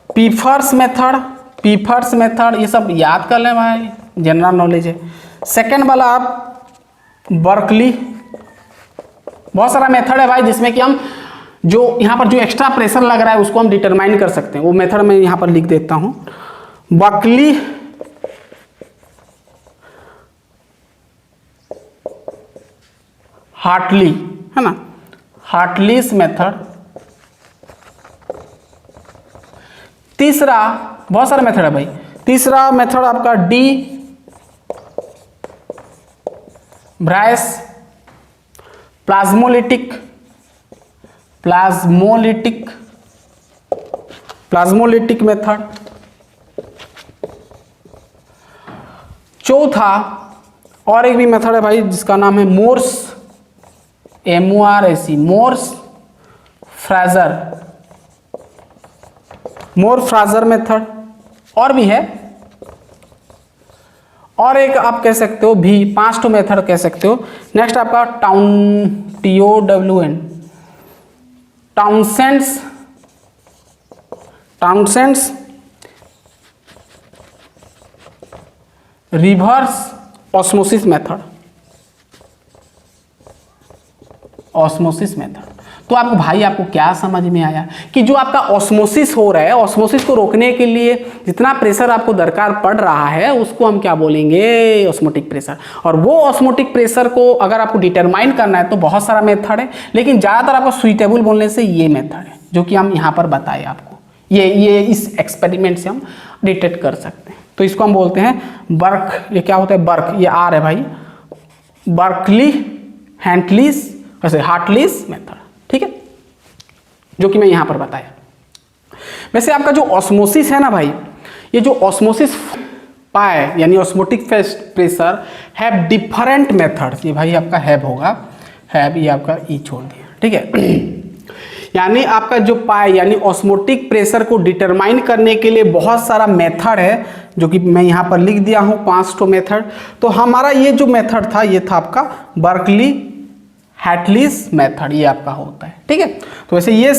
पीफर्स मेथड, ये सब याद कर लें भाई, जनरल नॉलेज है। सेकेंड वाला आप बर्कली, बहुत सारा मेथड है भाई जिसमें कि हम जो यहाँ पर जो एक्स्ट्रा प्रेशर लग रहा है उसको हम डिटरमाइन कर सकते हैं, वो मेथड मैं यहाँ पर लिख देता हूँ। बर्कली, हार्टली है ना, हार्टलीस मेथड। तीसरा, बहुत सारा मेथड है भाई, तीसरा मेथड आपका डी ब्राइस प्लाज्मोलिटिक मेथड। चौथा और एक भी मेथड है भाई जिसका नाम है मोर्स, MORS, मोर फ्राजर मेथड, और भी है। और एक आप कह सकते हो भी, 5 तो मेथड कह सकते हो। नेक्स्ट आपका TOWN, टाउनसेंड्स रिवर्स ऑस्मोसिस मेथड, तो आपको भाई आपको क्या समझ में आया कि जो आपका ऑस्मोसिस हो रहा है, ऑस्मोसिस को रोकने के लिए जितना प्रेशर आपको दरकार पड़ रहा है उसको हम क्या बोलेंगे, ऑस्मोटिक प्रेशर। और वो ऑस्मोटिक प्रेशर को अगर आपको डिटरमाइन करना है तो बहुत सारा मेथड है, लेकिन ज़्यादातर आपको सुइटेबल बोलने से ये मेथड है जो कि हम यहाँ पर बताए आपको, ये इस एक्सपेरिमेंट से हम डिटेक्ट कर सकते हैं। तो इसको हम बोलते हैं बर्क, ये क्या होता है बर्क, ये आर है भाई, बर्कली हैंटलीस वैसे हार्टलीस मेथड, ठीक है, जो कि मैं यहां पर बताया। वैसे आपका जो ऑस्मोसिस है ना भाई, ये जो ऑस्मोसिस पाए यानी osmotic pressure have different methods, ये भाई आपका हैव होगा, हैव ये आपका ई छोड़ दिया, ठीक है। यानी आपका जो पाए यानी ऑस्मोटिक प्रेशर को डिटरमाइन करने के लिए बहुत सारा मेथड है, जो कि मैं यहाँ पर लिख दिया हूँ 5 तो मेथड। तो हमारा ये जो मेथड था ये था आपका बर्कली हैटलीस मेथड, ये आपका होता है, ठीक है। तो वैसे ये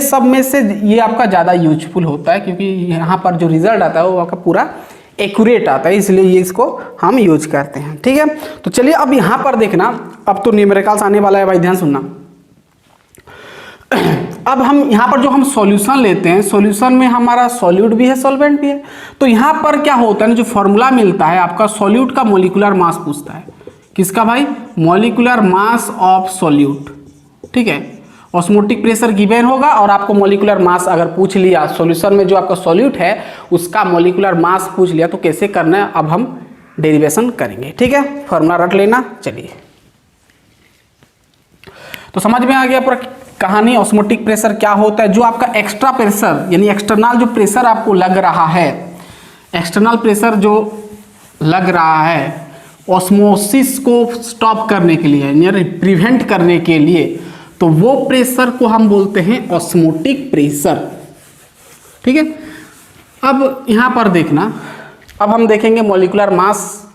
सब में से ये आपका ज़्यादा यूजफुल होता है, क्योंकि यहाँ पर जो रिजल्ट आता है वो आपका पूरा एक्यूरेट आता है, इसलिए ये इसको हम यूज करते हैं, ठीक है। तो चलिए अब यहाँ पर देखना, अब तो न्यूमेरिकल्स आने वाला है भाई, ध्यान सुनना। अब हम यहाँ पर जो हम सॉल्यूशन लेते हैं, सॉल्यूशन में हमारा सॉल्यूट भी है सॉल्वेंट भी है। तो यहाँ पर क्या होता है ना, जो फॉर्मूला मिलता है आपका सॉल्यूट का मोलिकुलर मास पूछता है, किसका भाई, मोलिकुलर मास ऑफ सॉल्यूट, ठीक है। ऑस्मोटिक प्रेशर गिवन होगा और आपको मोलिकुलर मास अगर पूछ लिया, सॉल्यूशन में जो आपका सॉल्यूट है उसका मोलिकुलर मास पूछ लिया, तो कैसे करना है अब हम डेरिवेशन करेंगे, ठीक है। फॉर्मूला रट लेना। चलिए तो समझ में आ गया पूरा कहानी, ऑस्मोटिक प्रेशर क्या होता है। जो आपका एक्स्ट्रा प्रेशर यानी एक्सटर्नल जो प्रेशर आपको लग रहा है, एक्सटर्नल प्रेशर जो लग रहा है ऑस्मोसिस को स्टॉप करने के लिए यानी प्रिवेंट करने के लिए, तो वो प्रेशर को हम बोलते हैं ऑस्मोटिक प्रेशर, ठीक है। अब यहाँ पर देखना, अब हम देखेंगे मॉलिक्यूलर मास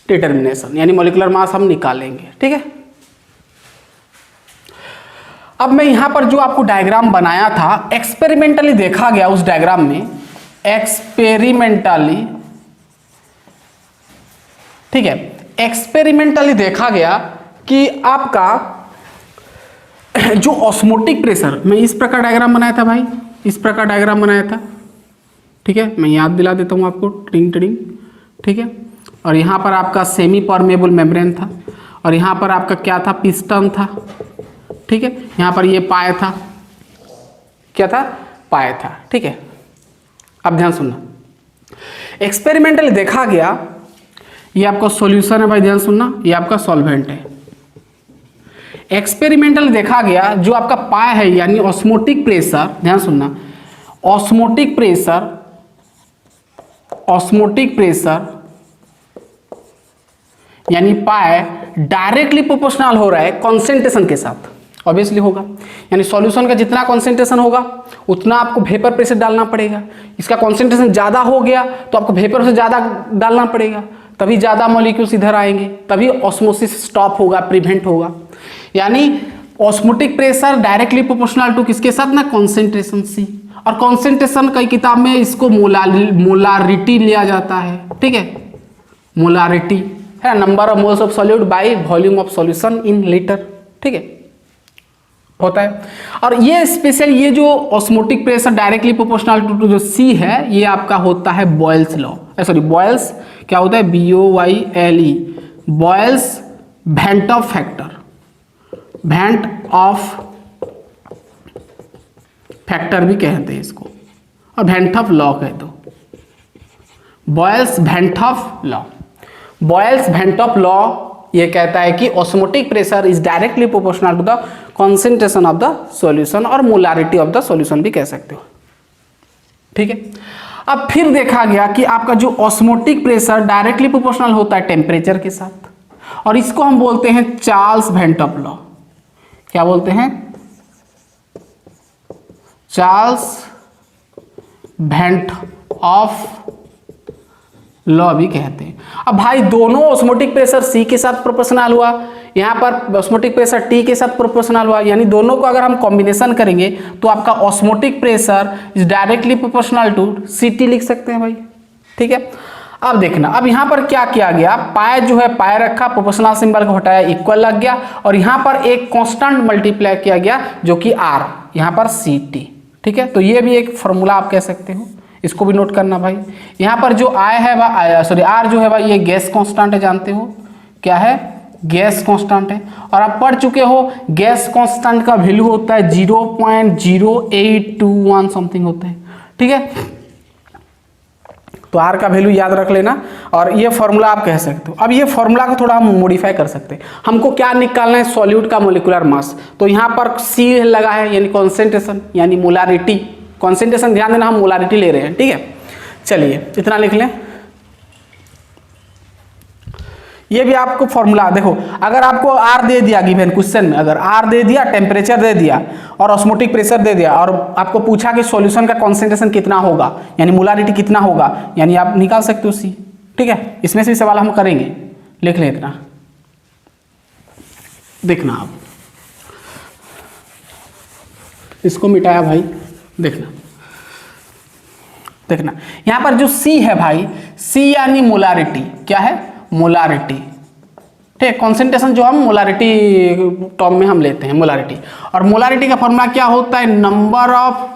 डिटर्मिनेशन, यानी मॉलिक्यूलर मास हम निकालेंगे, ठीक है। अब मैं यहाँ पर जो आपको डायग्राम बनाया था, एक्सपेरिमेंटली देखा गया उस डायग्राम में, एक्सपेरिमेंटली, ठीक है, एक्सपेरिमेंटली देखा गया कि आपका जो ऑस्मोटिक प्रेशर, मैं इस प्रकार डायग्राम बनाया था भाई, इस प्रकार डायग्राम बनाया था, ठीक है। मैं याद दिला देता हूँ आपको, टिंग टिंग, ठीक है। और यहाँ पर आपका सेमी परमेबल मेम्ब्रेन था, और यहाँ पर आपका क्या था, पिस्टन था, ठीक है। यहाँ पर ये पाए था, क्या था, पाए था, ठीक है। अब ध्यान सुनना, एक्सपेरिमेंटली देखा गया, ये आपका सॉल्यूशन है भाई, ध्यान सुनना, ये आपका सॉल्वेंट है। एक्सपेरिमेंटली देखा गया जो आपका पाए है यानी ऑस्मोटिक प्रेशर, ध्यान सुनना, ऑस्मोटिक प्रेशर यानी पाए डायरेक्टली प्रोपोर्शनल हो रहा है कॉन्सेंट्रेशन के साथ, ऑब्वियसली होगा, यानी सॉल्यूशन का जितना कॉन्सेंट्रेशन होगा उतना आपको वेपर प्रेशर डालना पड़ेगा। इसका कॉन्सेंट्रेशन ज़्यादा हो गया तो आपको वेपर से ज़्यादा डालना पड़ेगा, तभी ज़्यादा मॉलिक्यूल्स इधर आएंगे, तभी ऑस्मोसिस स्टॉप होगा, प्रिवेंट होगा। यानी osmotic pressure directly proportional to किसके साथ ना, कॉन्सेंट्रेशन से। और कॉन्सेंट्रेशन कई किताब में इसको मोलारिटी लिया जाता है, ठीक है, मोलारिटी है, number of moles of solute by volume of solution in litre, ठीक है, होता है। और ये स्पेशल ये जो osmotic pressure directly proportional to जो सी है, ये आपका होता है बॉयल्स लॉ, सॉरी बॉयल्स क्या होता है, BOYLE, Boyle's van't Hoff factor, van't Hoff factor भी कहते हैं इसको, और वेंट ऑफ लॉ कह दो, Boyle's van't Hoff law. Boyle's van't Hoff law ये कहता है कि osmotic pressure is directly proportional to the concentration of the solution, और मोलारिटी ऑफ द सॉल्यूशन भी कह सकते हो, ठीक है। अब फिर देखा गया कि आपका जो ऑस्मोटिक प्रेशर डायरेक्टली प्रोपोर्शनल होता है टेम्परेचर के साथ, और इसको हम बोलते हैं चार्ल्स वेंट ऑफ लॉ। क्या बोलते हैं, चार्ल्स वेंट ऑफ लॉ भी कहते हैं। अब भाई दोनों ऑस्मोटिक प्रेशर सी के साथ प्रोपोर्शनल हुआ, यहाँ पर ऑस्मोटिक प्रेशर टी के साथ प्रोपोर्शनल हुआ, यानी दोनों को अगर हम कॉम्बिनेशन करेंगे तो आपका osmotic pressure is directly proportional to CT लिख सकते हैं भाई। ठीक है, अब देखना, अब यहाँ पर क्या किया गया, पाए जो है पाए रखा, प्रोपोर्शनल सिंबल को हटाया, इक्वल लग गया, और यहाँ पर एक कांस्टेंट मल्टीप्लाई किया गया जो कि आर, यहाँ पर सी टी। ठीक है, तो ये भी एक फॉर्मूला आप कह सकते हो, इसको भी नोट करना भाई। यहाँ पर जो आई है आर जो है भाई ये गैस कांस्टेंट है, जानते हो क्या है, गैस कांस्टेंट है, और आप पढ़ चुके हो गैस कांस्टेंट का वैल्यू होता है 0.0821 समथिंग होता है। ठीक है, तो आर का वैल्यू याद रख लेना, और ये फॉर्मूला आप कह सकते हो। अब ये फॉर्मूला को थोड़ा हम मॉडिफाई कर सकते हैं, हमको क्या निकालना है, सॉल्यूट का मोलिकुलर मास। तो यहाँ पर सी लगा है यानी कॉन्सेंट्रेशन यानी मोलारिटी, कॉन्सेंट्रेशन ध्यान देना, हम मोलारिटी ले रहे हैं। ठीक है, चलिए इतना लिख लें। ये भी आपको फॉर्मूला देखो, अगर आपको आर दे दिया गिवन क्वेश्चन में, अगर आर दे दिया, टेम्परेचर दे दिया और ऑस्मोटिक प्रेशर दे दिया, और आपको पूछा कि सॉल्यूशन का कॉन्सेंट्रेशन कितना होगा यानी मोलारिटी कितना होगा, यानी आप निकाल सकते हो सी। ठीक है, इसमें से सवाल हम करेंगे, लिख लें इतना, देखना आप, इसको मिटाया भाई, देखना देखना यहां पर जो सी है भाई, सी यानी मोलारिटी, क्या है, मोलारिटी। ठीक है, कॉन्सेंट्रेशन जो हम मोलारिटी टर्म में हम लेते हैं, मोलारिटी, और मोलारिटी का फॉर्मूला क्या होता है, number of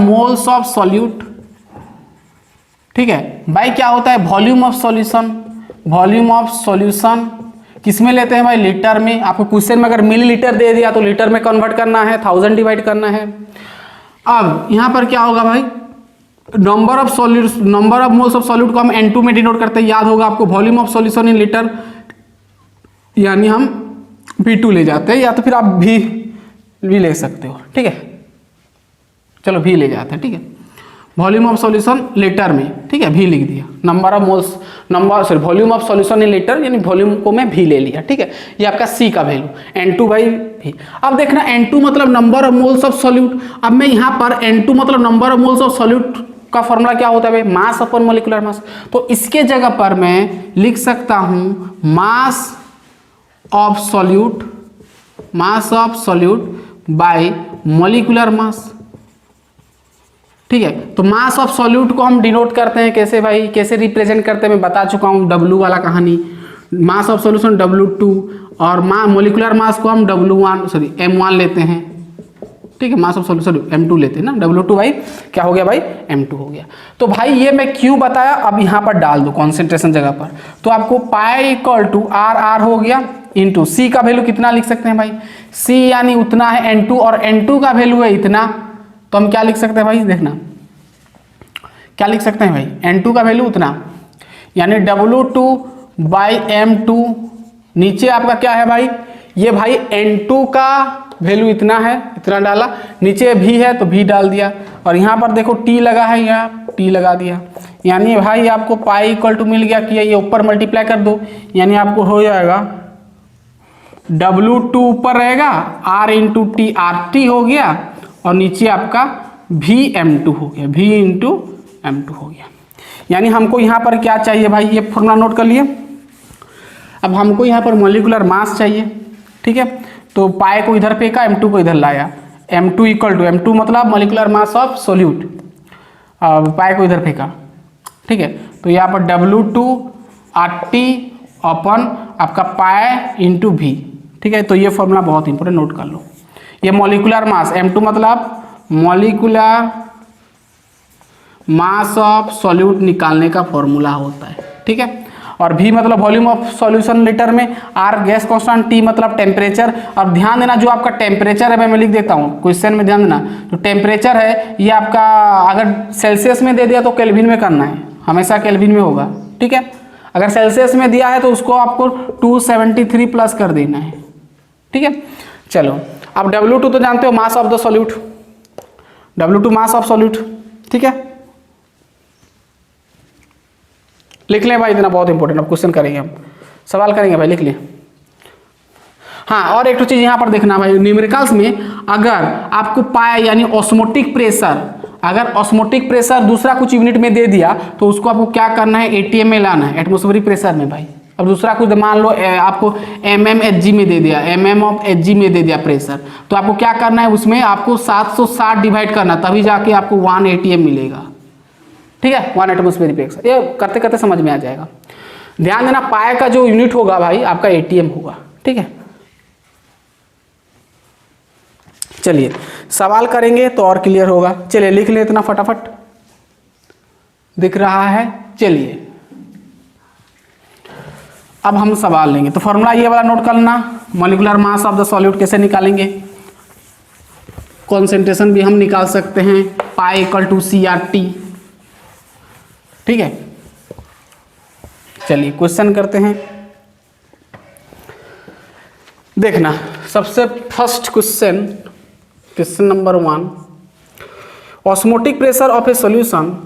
moles of solute. ठीक है, बाई क्या होता है, वॉल्यूम ऑफ सॉल्यूशन किसमें लेते हैं भाई, लीटर में। आपको क्वेश्चन में अगर मिलीलीटर दे दिया तो लीटर में कन्वर्ट करना है, 1000 डिवाइड करना है। अब यहां पर क्या होगा भाई, number of moles of solute को हम N2 में डिनोट करते हैं, याद होगा आपको, volume of solution in litre, यानी हम V2 ले जाते हैं, या तो फिर आप V भी ले सकते हो। ठीक है, चलो V ले जाते हैं। ठीक है, वॉल्यूम ऑफ सॉल्यूशन लीटर में, ठीक है, V लिख दिया, volume of solution in litre यानी वॉल्यूम को मैं V ले लिया। ठीक है, ये आपका C का वैल्यू N2 बाई V। अब देखना N2 मतलब number of moles of solute. अब मैं यहाँ पर N2 मतलब number of moles of solute का फॉर्मूला क्या होता है, मास अपॉन मोलिकुलर मास। तो इसके जगह पर मैं लिख सकता हूँ mass of solute bye molecular mass. ठीक है, तो मास ऑफ सॉल्यूट को हम डिनोट करते हैं कैसे भाई, कैसे रिप्रेजेंट करते हैं, मैं बता चुका हूँ, W वाला कहानी, मास ऑफ सॉल्यूशन W2, और मोलिकुलर मास को हम M1 लेते हैं। ठीक है, मास ऑफ सॉल्यूशन M2 लेते हैं ना, W2 भाई क्या हो गया भाई, M2 हो गया। तो भाई ये मैं क्यों बताया, अब यहाँ पर डाल दो कॉन्सेंट्रेशन जगह पर, तो आपको पाई इक्वल टू R हो गया इंटू C का वैल्यू कितना लिख सकते हैं भाई, C यानी उतना है N2, और N2 का वैल्यू है इतना, तो हम क्या लिख सकते हैं भाई, देखना क्या लिख सकते हैं भाई, N2 का वैल्यू उतना, यानी W2 बाई M2, नीचे आपका क्या है भाई, ये भाई N2 का वैल्यू इतना है, इतना डाला, नीचे V है तो V डाल दिया, और यहाँ पर देखो T लगा है, यहाँ T लगा दिया, यानी भाई आपको पाई इक्वल टू मिल गया कि ये ऊपर मल्टीप्लाई कर दो, यानी आपको हो जाएगा W2 ऊपर रहेगा, R इंटू टी, RT हो गया, और नीचे आपका VM2 हो गया, V इंटू M2 हो गया। यानी हमको यहाँ पर क्या चाहिए भाई, ये फॉर्मूला नोट कर लिए। अब हमको यहाँ पर मोलिकुलर मास चाहिए। ठीक है, तो पाए को इधर फेंका, M2 को इधर लाया, M2 इक्वल टू, M2 मतलब मोलिकुलर मास ऑफ सॉल्यूट, पाए को इधर फेंका। ठीक है, तो यहाँ पर W2 RT अपन आपका पाए इंटू V। ठीक है, तो ये फॉर्मूला बहुत इंपॉर्टेंट, नोट कर लो। ये मोलिकुलर मास M2 मतलब मोलिकुलर मास ऑफ सॉल्यूट निकालने का फॉर्मूला होता है। ठीक है, और V मतलब वॉल्यूम ऑफ सॉल्यूशन लीटर में, R गैस कांस्टेंट, T मतलब टेम्परेचर। और ध्यान देना जो आपका टेम्परेचर है मैं लिख देता हूँ क्वेश्चन में, ध्यान देना जो टेम्परेचर है ये आपका अगर सेल्सियस में दे दिया तो केल्विन में करना है, हमेशा केल्विन में होगा। ठीक है, अगर सेल्सियस में दिया है तो उसको आपको 273 प्लस कर देना है। ठीक है, चलो अब W2 तो जानते हो, mass of the solute, W2 mass of solute. ठीक है, लिख लें भाई, इतना बहुत इंपॉर्टेंट, अब क्वेश्चन करेंगे, हम सवाल करेंगे भाई, लिख लें। हाँ, और एक तो चीज यहाँ पर देखना भाई, न्यूमेरिकल्स में अगर आपको पाया यानी ऑस्मोटिक प्रेशर अगर ऑस्मोटिक प्रेशर दूसरा कुछ यूनिट में दे दिया तो उसको आपको क्या करना है, एटीएम में लाना है, एटमॉस्फेरिक प्रेशर में भाई। अब दूसरा कुछ मान लो आपको mmHg में दे दिया, mmHg में दे दिया प्रेशर, तो आपको क्या करना है, उसमें आपको 760 डिवाइड करना, तभी जाके आपको 1 ATM मिलेगा। ठीक है, 1 एटमॉस्फेरिक प्रेशर। ये करते करते समझ में आ जाएगा। ध्यान देना, पाए का जो यूनिट होगा भाई आपका ATM होगा। ठीक है, चलिए सवाल करेंगे तो और क्लियर होगा। चलिए लिख ले इतना फटाफट, दिख रहा है। चलिए अब हम सवाल लेंगे, तो फॉर्मूला ये वाला नोट कर लेना, molecular mass of the solute कैसे निकालेंगे, कॉन्सेंट्रेशन भी हम निकाल सकते हैं, पाई इक्वल टू CRT। ठीक है, चलिए क्वेश्चन करते हैं। देखना सबसे first question, question number 1, osmotic pressure of A solution,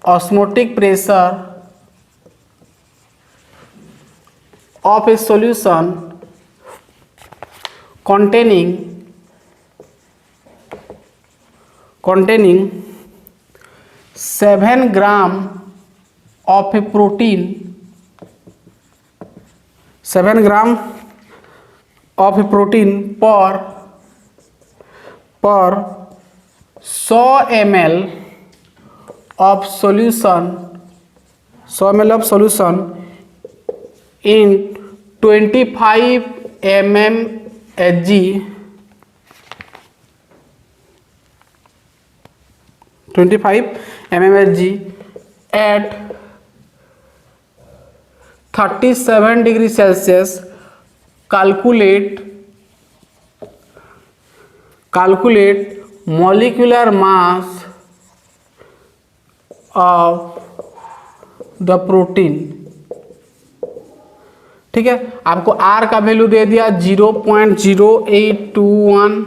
osmotic pressure of a solution containing 7 gram of a protein, 7 gram of a protein per 100 ml of solution, 100 ml of solution in 25 mmHg, 25 mmHg at 37 degree Celsius, calculate molecular mass of the protein। ठीक है, आपको R का value दे दिया 0.0821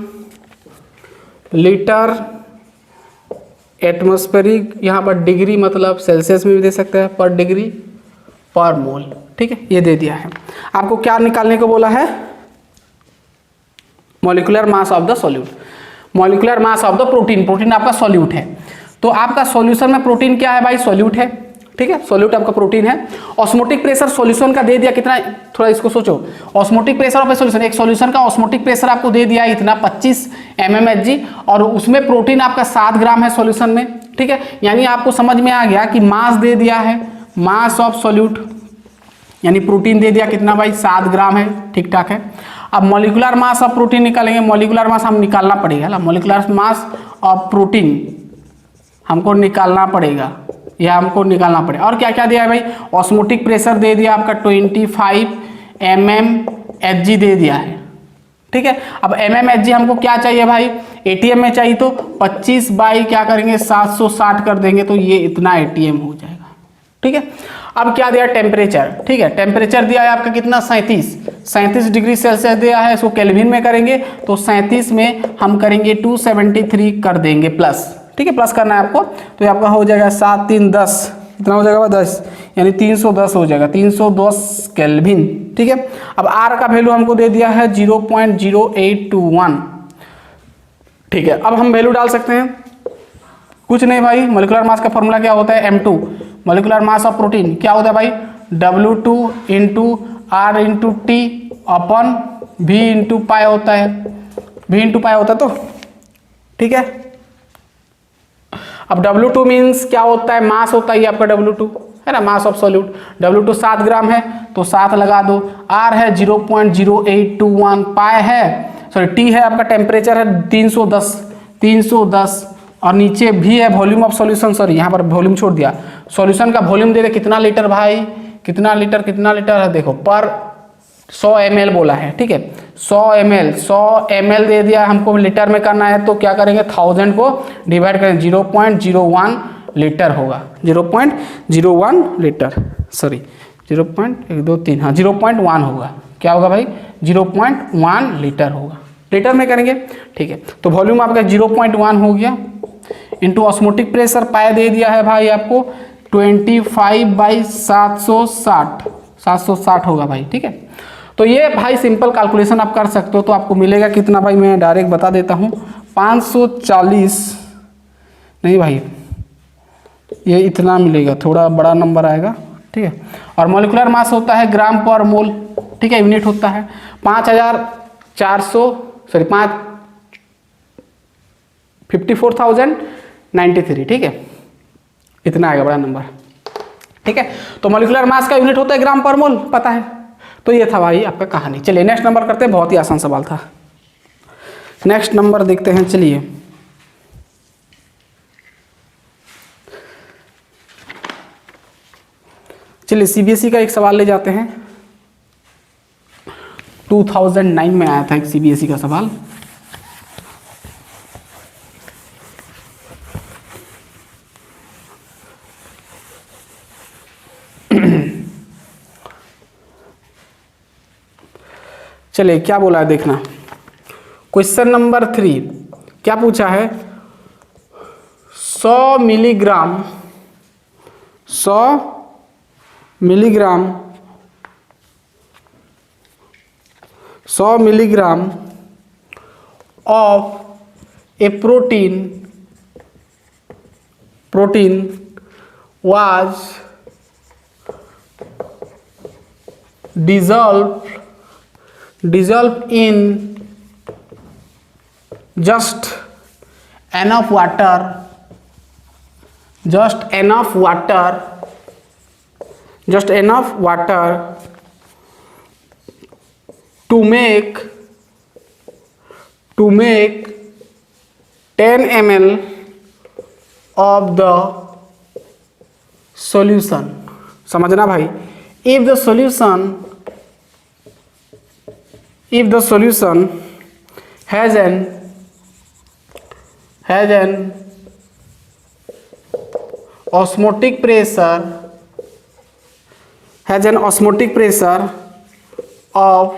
litre atmospheric, यहाँ पर degree मतलब Celsius में भी दे सकते हैं, पर डिग्री पर मोल। ठीक है, ये दे दिया है। आपको क्या निकालने को बोला है, molecular mass of the solute, molecular mass of the protein. Protein आपका सॉल्यूट है, तो आपका सॉल्यूशन में प्रोटीन क्या है भाई, सॉल्यूट है। ठीक है, सॉल्यूट आपका प्रोटीन है। ऑस्मोटिक प्रेशर सॉल्यूशन का दे दिया कितना, थोड़ा इसको सोचो, osmotic pressure of A solution, एक सॉल्यूशन का ऑस्मोटिक प्रेशर आपको दे दिया इतना 25 mmHg, और उसमें प्रोटीन आपका 7 ग्राम है सॉल्यूशन में। ठीक है, यानी आपको समझ में आ गया कि मास दे दिया है, मास ऑफ सॉल्यूट, यानी प्रोटीन दे दिया कितना भाई, 7 ग्राम है। ठीक ठाक है। अब मॉलिक्यूलर मास ऑफ प्रोटीन निकालेंगे, मॉलिक्यूलर मास हम निकालना पड़ेगा, मॉलिक्यूलर मास ऑफ प्रोटीन हमको निकालना पड़ेगा, यह हमको निकालना पड़ेगा। और क्या क्या दिया है भाई, ऑस्मोटिक प्रेशर दे दिया आपका 25 mmHg दे दिया है। ठीक है, अब mmHg हमको क्या चाहिए भाई, ATM में चाहिए, तो 25 बाई क्या करेंगे 760 कर देंगे, तो ये इतना ATM हो जाएगा। ठीक है, अब क्या दिया, टेम्परेचर। ठीक है, टेम्परेचर दिया है आपका कितना, 37 डिग्री सेल्सियस दिया है, इसको केल्विन में करेंगे तो 37 में हम करेंगे 273 कर देंगे प्लस। ठीक है, प्लस करना है आपको, तो ये आपका हो जाएगा 7 3 10, कितना हो जाएगा 10, यानी 310 हो जाएगा, 310 केल्विन। ठीक है, अब R का वैल्यू हमको दे दिया है 0.0821। ठीक है, अब हम वैल्यू डाल सकते हैं, कुछ नहीं भाई, मॉलिक्यूलर मास का फॉर्मूला क्या होता है, M2, molecular mass of protein क्या होता है भाई, W2 into R into T अपन V इंटू पाई होता है, V इंटू पाई होता है। तो ठीक है, अब W2 मीन्स क्या होता है, मास होता है ये आपका W2 है ना, मास ऑफ सॉल्यूट। W2 7 ग्राम है तो 7 लगा दो, R है 0.0821, पाई है, सॉरी T है आपका, टेम्परेचर है 310, और नीचे भी है वॉल्यूम ऑफ सॉल्यूशन, सॉरी यहाँ पर वॉल्यूम छोड़ दिया, सॉल्यूशन का वॉल्यूम दे दे कितना लीटर भाई, कितना लीटर है, देखो पर 100 ml बोला है। ठीक है, 100 ml दे दिया हमको, लीटर में करना है तो क्या करेंगे, 1000 को डिवाइड करें, 0.01 लीटर होगा, 0.01 लीटर, सॉरी 0.123, हाँ 0.1 होगा, क्या होगा भाई 0.1 लीटर होगा, लीटर में करेंगे। ठीक है, तो वॉल्यूम आपका 0.1 हो गया, इंटू ऑस्मोटिक प्रेशर पाया दे दिया है भाई आपको 25/760 होगा भाई। ठीक है, तो ये भाई सिंपल कैलकुलेशन आप कर सकते हो, तो आपको मिलेगा कितना भाई, मैं डायरेक्ट बता देता हूँ, 540 नहीं भाई, ये इतना मिलेगा, थोड़ा बड़ा नंबर आएगा, ठीक है। और मोलिकुलर मास होता है ग्राम पर मोल, ठीक है, यूनिट होता है 54,093, ठीक है, इतना आएगा बड़ा नंबर, ठीक है। तो मोलिकुलर मास का यूनिट होता है ग्राम पर मोल, पता है। तो ये था भाई आपका कहानी। चलिए नेक्स्ट नंबर करते हैं, बहुत ही आसान सवाल था। नेक्स्ट नंबर देखते हैं, चलिए सीबीएसई का एक सवाल ले जाते हैं। 2009 में आया था एक सीबीएसई का सवाल। चलिए क्या बोला है देखना। क्वेश्चन नंबर 3 क्या पूछा है, 100 milligram of A protein was dissolved in just enough water to make 10 ml of the solution। समझना भाई, if the solution has an osmotic pressure of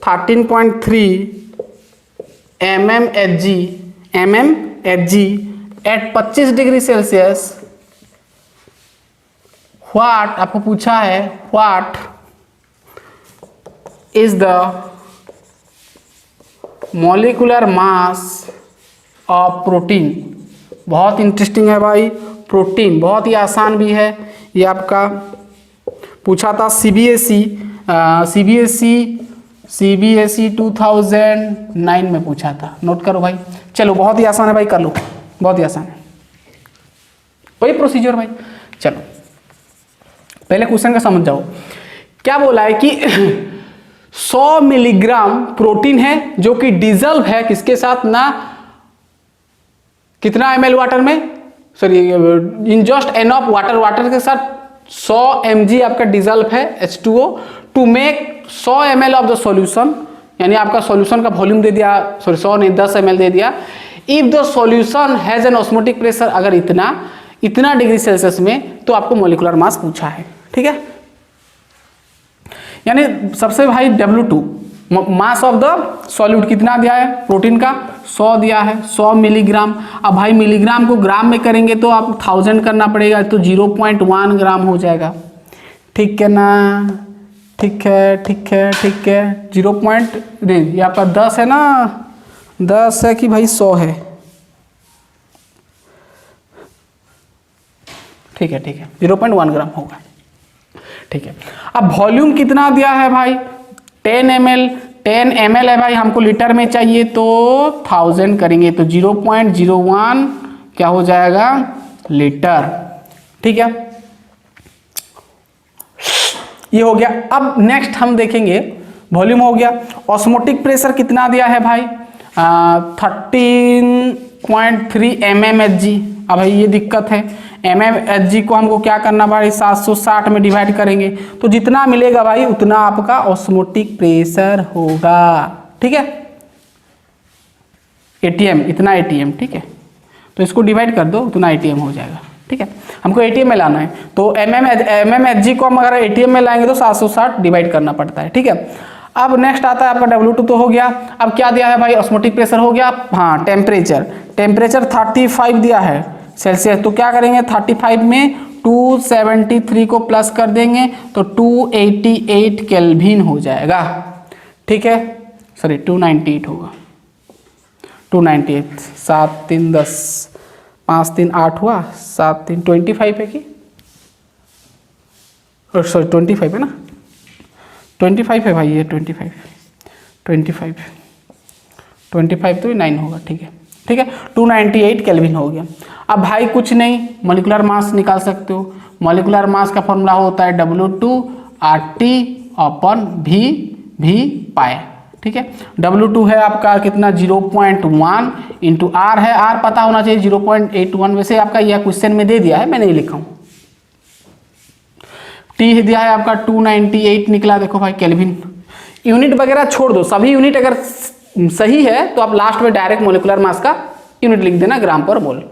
13.3 mmHg at 25 degree Celsius, what आपको पूछा है, what is the molecular mass of protein. बहुत interesting है भाई, protein बहुत ही आसान भी है। ये आपका पूछा था सीबीएसई 2009 में पूछा था, नोट करो भाई। चलो बहुत ही आसान है भाई, कर लो, बहुत ही आसान है, वही प्रोसीजर भाई। चलो पहले क्वेश्चन का समझ जाओ। क्या बोला है कि 100 मिलीग्राम प्रोटीन है जो कि डिजल्व है किसके साथ ना, कितना ml वाटर में, sorry in just enough water के साथ 100 mg आपका डिजल्व है H2O to make 100 ml of the solution, यानी आपका सॉल्यूशन का वॉल्यूम दे दिया, सॉरी 100 नहीं 10 ml दे दिया। If the solution has an osmotic pressure, अगर इतना डिग्री सेल्सियस में, तो आपको मोलिकुलर मास पूछा है, ठीक है। यानी सबसे भाई W2 mass of the solute कितना दिया है, प्रोटीन का 100 दिया है, 100 मिलीग्राम। अब भाई मिलीग्राम को ग्राम में करेंगे तो आप 1000 करना पड़ेगा, तो 0.1 ग्राम हो जाएगा, ठीक है ना, ठीक है 0. नहीं ये आपका 10 है ना, 10 है कि भाई 100 है, ठीक है 0.1 ग्राम होगा, ठीक है। अब वॉल्यूम कितना दिया है भाई, 10 ml है भाई, हमको लीटर में चाहिए तो 1000 करेंगे तो 0.01 क्या हो जाएगा, लीटर, ठीक है। ये हो गया। अब नेक्स्ट हम देखेंगे, वॉल्यूम हो गया, ऑस्मोटिक प्रेशर कितना दिया है भाई, 13.3 mmHg। अब भाई ये दिक्कत है, mmHg को हमको क्या करना भाई, 760 में डिवाइड करेंगे तो जितना मिलेगा भाई उतना आपका ऑस्मोटिक प्रेशर होगा, ठीक है। ATM इतना ATM, ठीक है, तो इसको डिवाइड कर दो, उतना ATM हो जाएगा, ठीक है। हमको ATM में लाना है तो mmHg को हम अगर ATM में लाएंगे तो 760 डिवाइड करना पड़ता है, ठीक है। अब नेक्स्ट आता है आपका W2 तो हो गया। अब क्या दिया है भाई, ऑस्मोटिक प्रेशर हो गया, हाँ टेम्परेचर 35 दिया है सेल्सियस, तो क्या करेंगे 35 में 273 को प्लस कर देंगे तो 288 केल्विन हो जाएगा, ठीक है, सॉरी 298 होगा, 298, 7 3 10, 5 3 8 हुआ, 7 3 25 है कि सॉरी 25 है ना, 25 है भाई, ये 25 तो ये 9 होगा। ठीक है, ठीक है, 298 केल्विन हो गया। अब भाई कुछ नहीं, मॉलिक्यूलर मास निकाल सकते हो। मॉलिक्यूलर मास का फॉर्मूला होता है W2RT/V पाए। ठीक है, W2 है आपका कितना 0.1 इंटू R है, R पता होना चाहिए 0.81, वैसे आपका यह क्वेश्चन में दे दिया है, मैं नहीं लिखा हूँ। T दिया है आपका 298 निकला, देखो भाई केल्विन। यूनिट वगैरह छोड़ दो, सभी यूनिट अगर सही है तो आप लास्ट में डायरेक्ट मोलिकुलर मास का यूनिट लिख देना ग्राम पर मोल।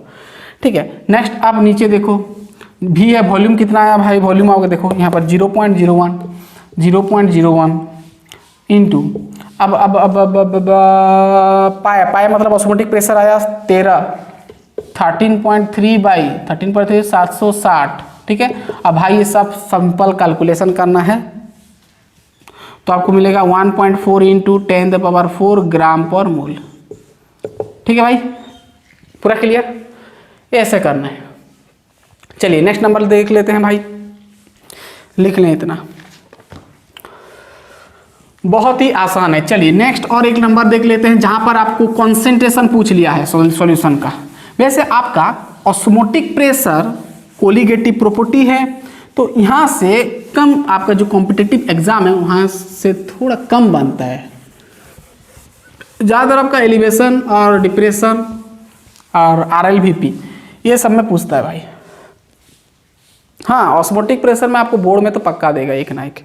ठीक है, नेक्स्ट आप नीचे देखो भी है, वॉल्यूम कितना आया भाई, वॉल्यूम आओगे देखो यहाँ पर 0.01 इंटू अब पाए मतलब ऑस्मोटिक प्रेशर आया 13.3 760। ठीक है, अब भाई ये सब सिंपल कैलकुलेशन करना है तो आपको मिलेगा 1.4 इंटू 10⁴ ग्राम पर मोल। ठीक है भाई, पूरा क्लियर, ऐसे करना है। चलिए नेक्स्ट नंबर देख लेते हैं भाई, लिख लें इतना, बहुत ही आसान है। चलिए नेक्स्ट और एक नंबर देख लेते हैं जहां पर आपको कॉन्सेंट्रेशन पूछ लिया है सॉल्यूशन का। वैसे आपका ऑस्मोटिक प्रेशर कोलिगेटिव प्रॉपर्टी है, तो यहाँ से कम आपका जो कॉम्पिटिटिव एग्जाम है वहाँ से थोड़ा कम बनता है। ज़्यादातर आपका एलिवेशन और डिप्रेशन और RLVP ये सब में पूछता है भाई। हाँ, ऑस्मोटिक प्रेशर में आपको बोर्ड में तो पक्का देगा एक ना एक।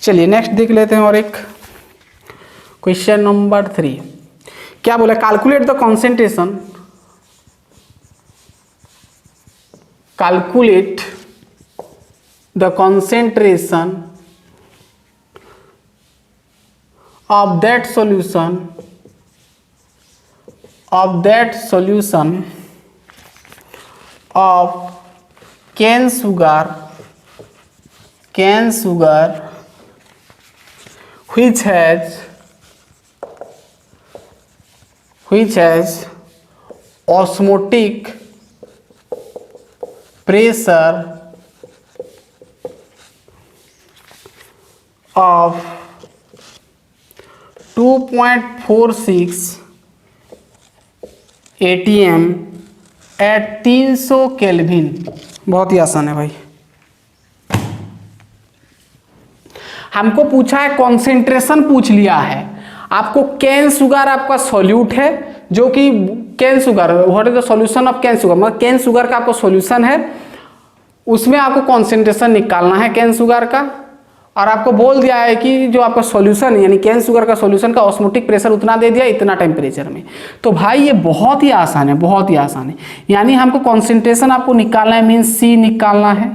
चलिए नेक्स्ट देख लेते हैं और एक क्वेश्चन नंबर 3। क्या बोला, calculate the concentration, calculate the concentration of that solution of cane sugar which has osmotic pressure of 2.46 atm at 300 kelvin. बहुत ही आसान है भाई। हमको पूछा है कॉन्सेंट्रेशन पूछ लिया है, आपको कैन शुगर आपका सॉल्यूट है, जो कि cane sugar what is the solution of cane sugar, मतलब कैन शुगर का आपको सॉल्यूशन है, उसमें आपको कॉन्सेंट्रेशन निकालना है कैन शुगर का, और आपको बोल दिया है कि जो आपका सॉल्यूशन है यानी कैन शुगर का सॉल्यूशन का ऑस्मोटिक प्रेशर उतना दे दिया इतना टेम्परेचर में। तो भाई ये बहुत ही आसान है, बहुत ही आसान है। यानी हमको कॉन्सेंट्रेशन आपको निकालना है, मीन्स C निकालना है।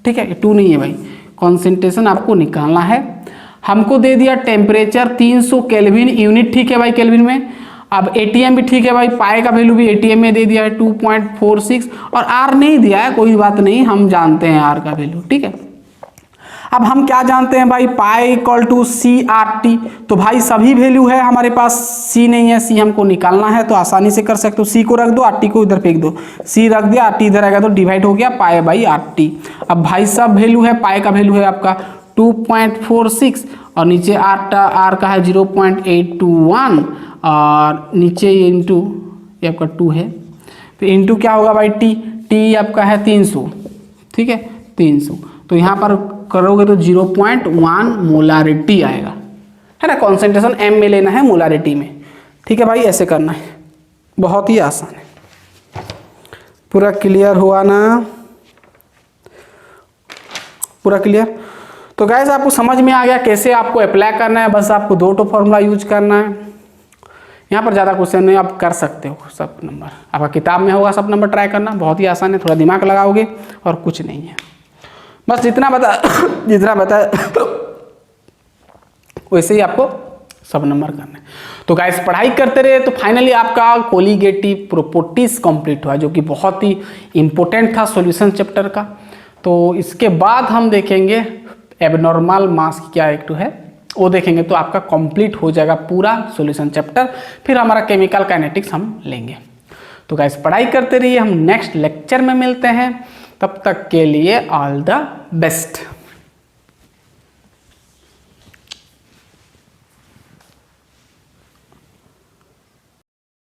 ठीक है, 2 नहीं है भाई, कॉन्सेंट्रेशन आपको निकालना है। हमको दे दिया टेम्परेचर 300 केल्विन यूनिट, ठीक है भाई केल्विन में। अब एटीएम भी ठीक है भाई, पाए का वैल्यू भी एटीएम में दे दिया है 2.46, और आर नहीं दिया है, कोई बात नहीं, हम जानते हैं आर का वैल्यू। ठीक है, अब हम क्या जानते हैं भाई, पाए इक्वल टू CRT, तो भाई सभी वैल्यू है हमारे पास, C नहीं है, C हमको निकालना है तो आसानी से कर सकते हो। C को रख दो, RT को इधर फेंक दो, C रख दिया, RT इधर आएगा तो डिवाइड हो गया पाए बाई RT। अब भाई सब वैल्यू है, पाए का वैल्यू है आपका 2.46 और नीचे R का है 0.821 और नीचे इंटू ये आपका 2 है, तो इंटू क्या होगा भाई T आपका है 300। ठीक है, 300, तो यहाँ पर करोगे तो 0.1 मोलारिटी आएगा, है ना। कॉन्सेंट्रेशन M में लेना है, मोलारिटी में। ठीक है भाई, ऐसे करना है, बहुत ही आसान है। पूरा क्लियर हुआ ना, पूरा क्लियर। तो गाइस आपको समझ में आ गया कैसे आपको अप्लाई करना है, बस आपको 2 फॉर्मूला यूज करना है। यहाँ पर ज़्यादा क्वेश्चन नहीं, आप कर सकते हो सब नंबर, आपका किताब में होगा सब नंबर, ट्राई करना, बहुत ही आसान है, थोड़ा दिमाग लगाओगे और कुछ नहीं है, बस जितना बता वैसे ही आपको सब नंबर करना है। तो गाइस पढ़ाई करते रहे तो फाइनली आपका कोलिगेटिव प्रॉपर्टीज कंप्लीट हुआ, जो कि बहुत ही इंपॉर्टेंट था सॉल्यूशन चैप्टर का। तो इसके बाद हम देखेंगे एबनॉर्मल मास की क्या एक है वो देखेंगे तो आपका कंप्लीट हो जाएगा पूरा सॉल्यूशन चैप्टर। फिर हमारा केमिकल काइनेटिक्स हम लेंगे। तो गाइस पढ़ाई करते रहिए, हम नेक्स्ट लेक्चर में मिलते हैं, तब तक के लिए ऑल द बेस्ट।